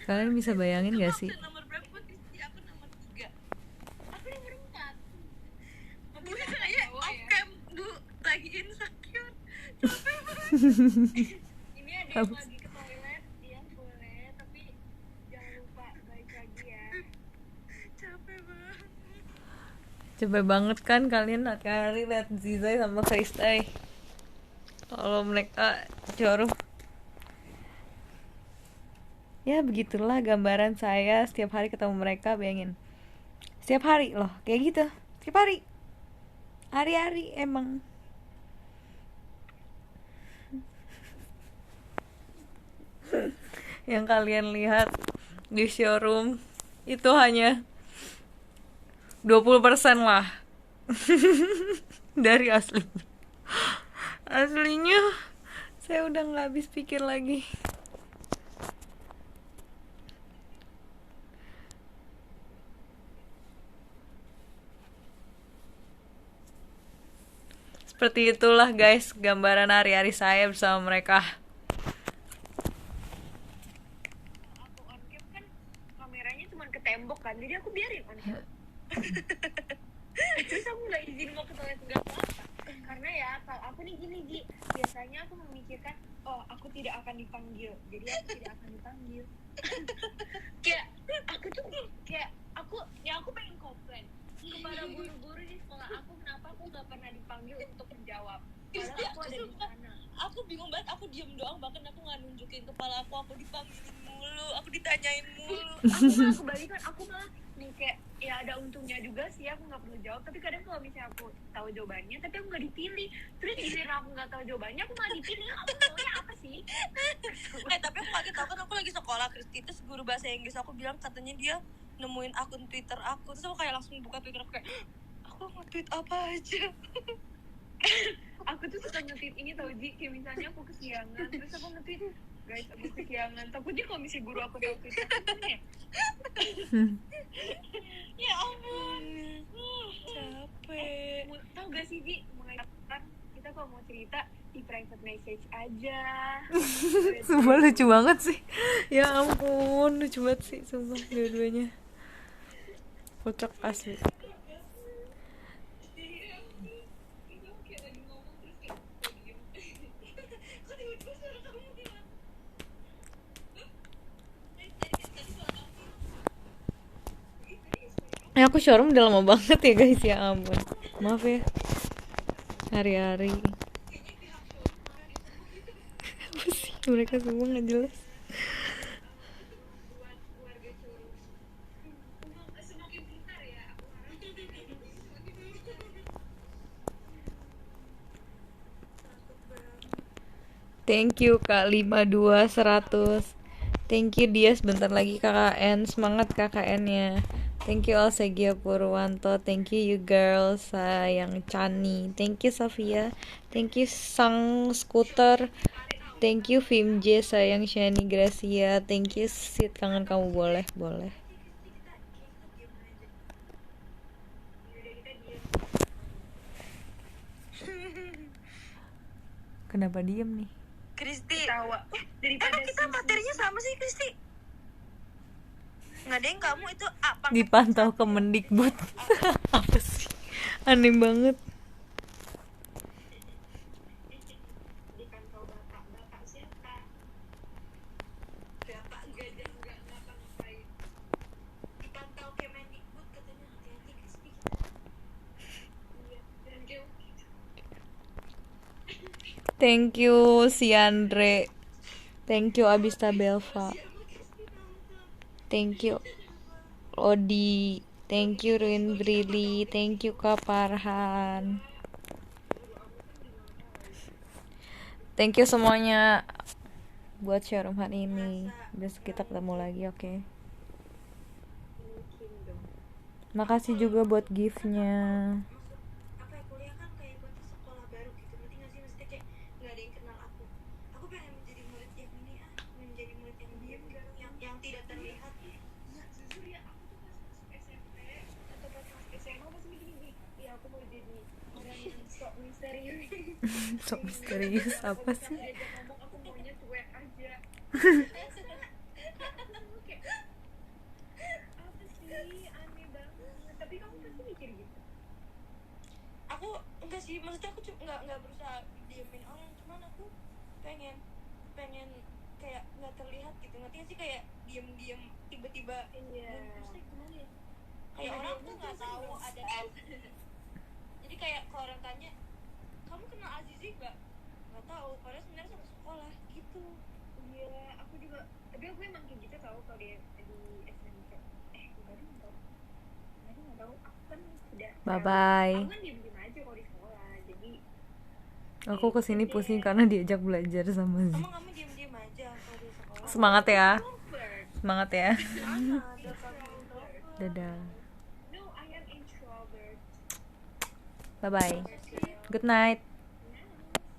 Speaker 1: Kalian bisa bayangin gak sih?
Speaker 2: absen nomor berapa Kristi? Aku nomor 3.
Speaker 3: Aku nomor 4.
Speaker 2: Aku saya off cam dulu lagi insecure. Capek banget.
Speaker 3: Ini ada yang lagi ke toilet, iya boleh, tapi jangan lupa balik lagi ya.
Speaker 2: Capek banget.
Speaker 1: Capek banget kan kalian hari lihat Zizai sama Kristai. Kalau mereka jorok. Ya begitulah gambaran saya setiap hari ketemu mereka, bayangin. Setiap hari loh, kayak gitu. Setiap hari. Hari-hari emang. Yang kalian lihat di showroom itu hanya 20% lah Dari aslinya. Aslinya saya udah nggak habis pikir lagi. Seperti itulah guys gambaran hari-hari saya bersama mereka.
Speaker 3: Aku on cam kan kameranya cuma ke tembok kan, jadi aku biarin on cam. Terus aku nggak izin mau ke toilet nggak apa-apa, karena ya kalau aku nih gini Ji, biasanya aku memikirkan oh aku tidak akan dipanggil, jadi aku tidak akan dipanggil. Kayak aku tuh kayak aku pengen komplain kepada guru-guru di sekolah aku, kenapa aku nggak pernah dipanggil untuk menjawab, padahal aku ada di sana.
Speaker 2: Aku bingung banget, aku diem doang, bahkan aku nggak nunjukin kepala aku dipanggilin mulu, aku ditanyain mulu.
Speaker 3: Aku malah kebalikan, aku malah nih kayak ya ada untungnya juga sih aku nggak perlu jawab, tapi kadang kalau misalnya aku tahu jawabannya tapi aku nggak dipilih, terus giliran aku nggak tahu jawabannya aku malah dipilih, aku maunya apa sih?
Speaker 2: Tapi aku kaget tau kan, aku lagi sekolah Kristi, terus guru bahasa Inggris aku bilang katanya dia nemuin akun Twitter aku, terus aku kayak langsung buka Twitter, aku kayak aku nge-tweet apa aja.
Speaker 3: Aku tuh suka nge-tweet ini tau Ji, kayak misalnya aku kesiangan terus aku nge-tweet guys aku kesiangan, takutnya kalau misalnya guru aku tahu Twitter aku gimana ya?
Speaker 2: Ya ampun, capek.
Speaker 3: Tau gak sih Ji, mulai kapan kita kalau mau cerita di private message aja.
Speaker 1: Sumpah lucu banget sih. Ya ampun, lucu banget sih sumpah dua-duanya. Kocak asli. Aku showroom udah lama banget ya guys, ya ampun. Maaf ya. Hari-hari. Apa sih mereka semua nggak jelas. Thank you Kak 52 100. Thank you dia, sebentar lagi KKN. Semangat KKN-nya. Thank you Alsegia Purwanto. Thank you you girls. Sayang Chani. Thank you Safia. Thank you Sang Scooter. Thank you Vim J. Sayang Shani Gracia. Thank you Sid, kangen kamu. Boleh. Kenapa diem nih?
Speaker 2: Kristi,
Speaker 3: Tawa daripada
Speaker 2: emang kita materinya sama sih Kristi? Nggak deng, kamu itu apa?
Speaker 1: Dipantau Kemendikbud. Apa sih? Aneh banget.
Speaker 3: dipantau bapak siapa? Bapak gajah nggak ngapa-ngapain.
Speaker 2: Dipantau Kemendikbud katanya, hati-hati Kristi.
Speaker 3: Iya, dan dia
Speaker 1: Thank you si Andre. Thank you Abista Belva. Thank you Odi. Thank you Ruin Brili. Thank you Kak Farhan. Thank you semuanya buat showroom hari ini. Besok kita ketemu lagi, oke? Makasih juga buat gift-nya.
Speaker 2: Apa ya, kuliah kan kayak buat sekolah baru gitu, ngerti nggak sih? Maksudnya kayak nggak ada yang kenal aku pengen menjadi murid yang ini, menjadi murid yang diam, yang tidak terlihat.
Speaker 3: ya jujur ya, aku tuh pas masuk SMP atau pas masuk SMA pasti mikir gini, ya aku mau jadi orang yang sok misterius.
Speaker 1: Sok misterius apa
Speaker 3: Kalau
Speaker 1: sih?
Speaker 3: misalnya diajak ngomong aku maunya cuek aja. Aku kayak apa sih, aneh banget, tapi kamu pasti mikir gitu.
Speaker 2: Aku enggak sih, maksudnya aku nggak berusaha diemin orang, cuman aku pengen kayak nggak terlihat gitu, ngerti nggak sih? Kayak diem tiba-tiba.
Speaker 3: Iya.
Speaker 2: Maksudnya gimana ya, kayak orang tuh nggak tahu ada jadi kayak kalau orang tanya kamu kenal Azizi nggak tahu, padahal sebenarnya sama sekolah gitu.
Speaker 3: Iya, aku juga, tapi aku emang kayak gitu tau kalau di SMP. Bukan tau, aku nggak tahu, aku kan udah
Speaker 1: Bye bye.
Speaker 3: aku kan diem aja kalau di sekolah, jadi
Speaker 1: Aku kesini pusing karena diajak belajar sama Z.
Speaker 2: Emang kamu diem aja kalau di sekolah?
Speaker 1: Semangat ya.
Speaker 3: introvert.
Speaker 1: Semangat ya.
Speaker 2: Mana ada kamu introvert?
Speaker 1: Dadah.
Speaker 3: No, I am introvert.
Speaker 1: Bye bye. Good night.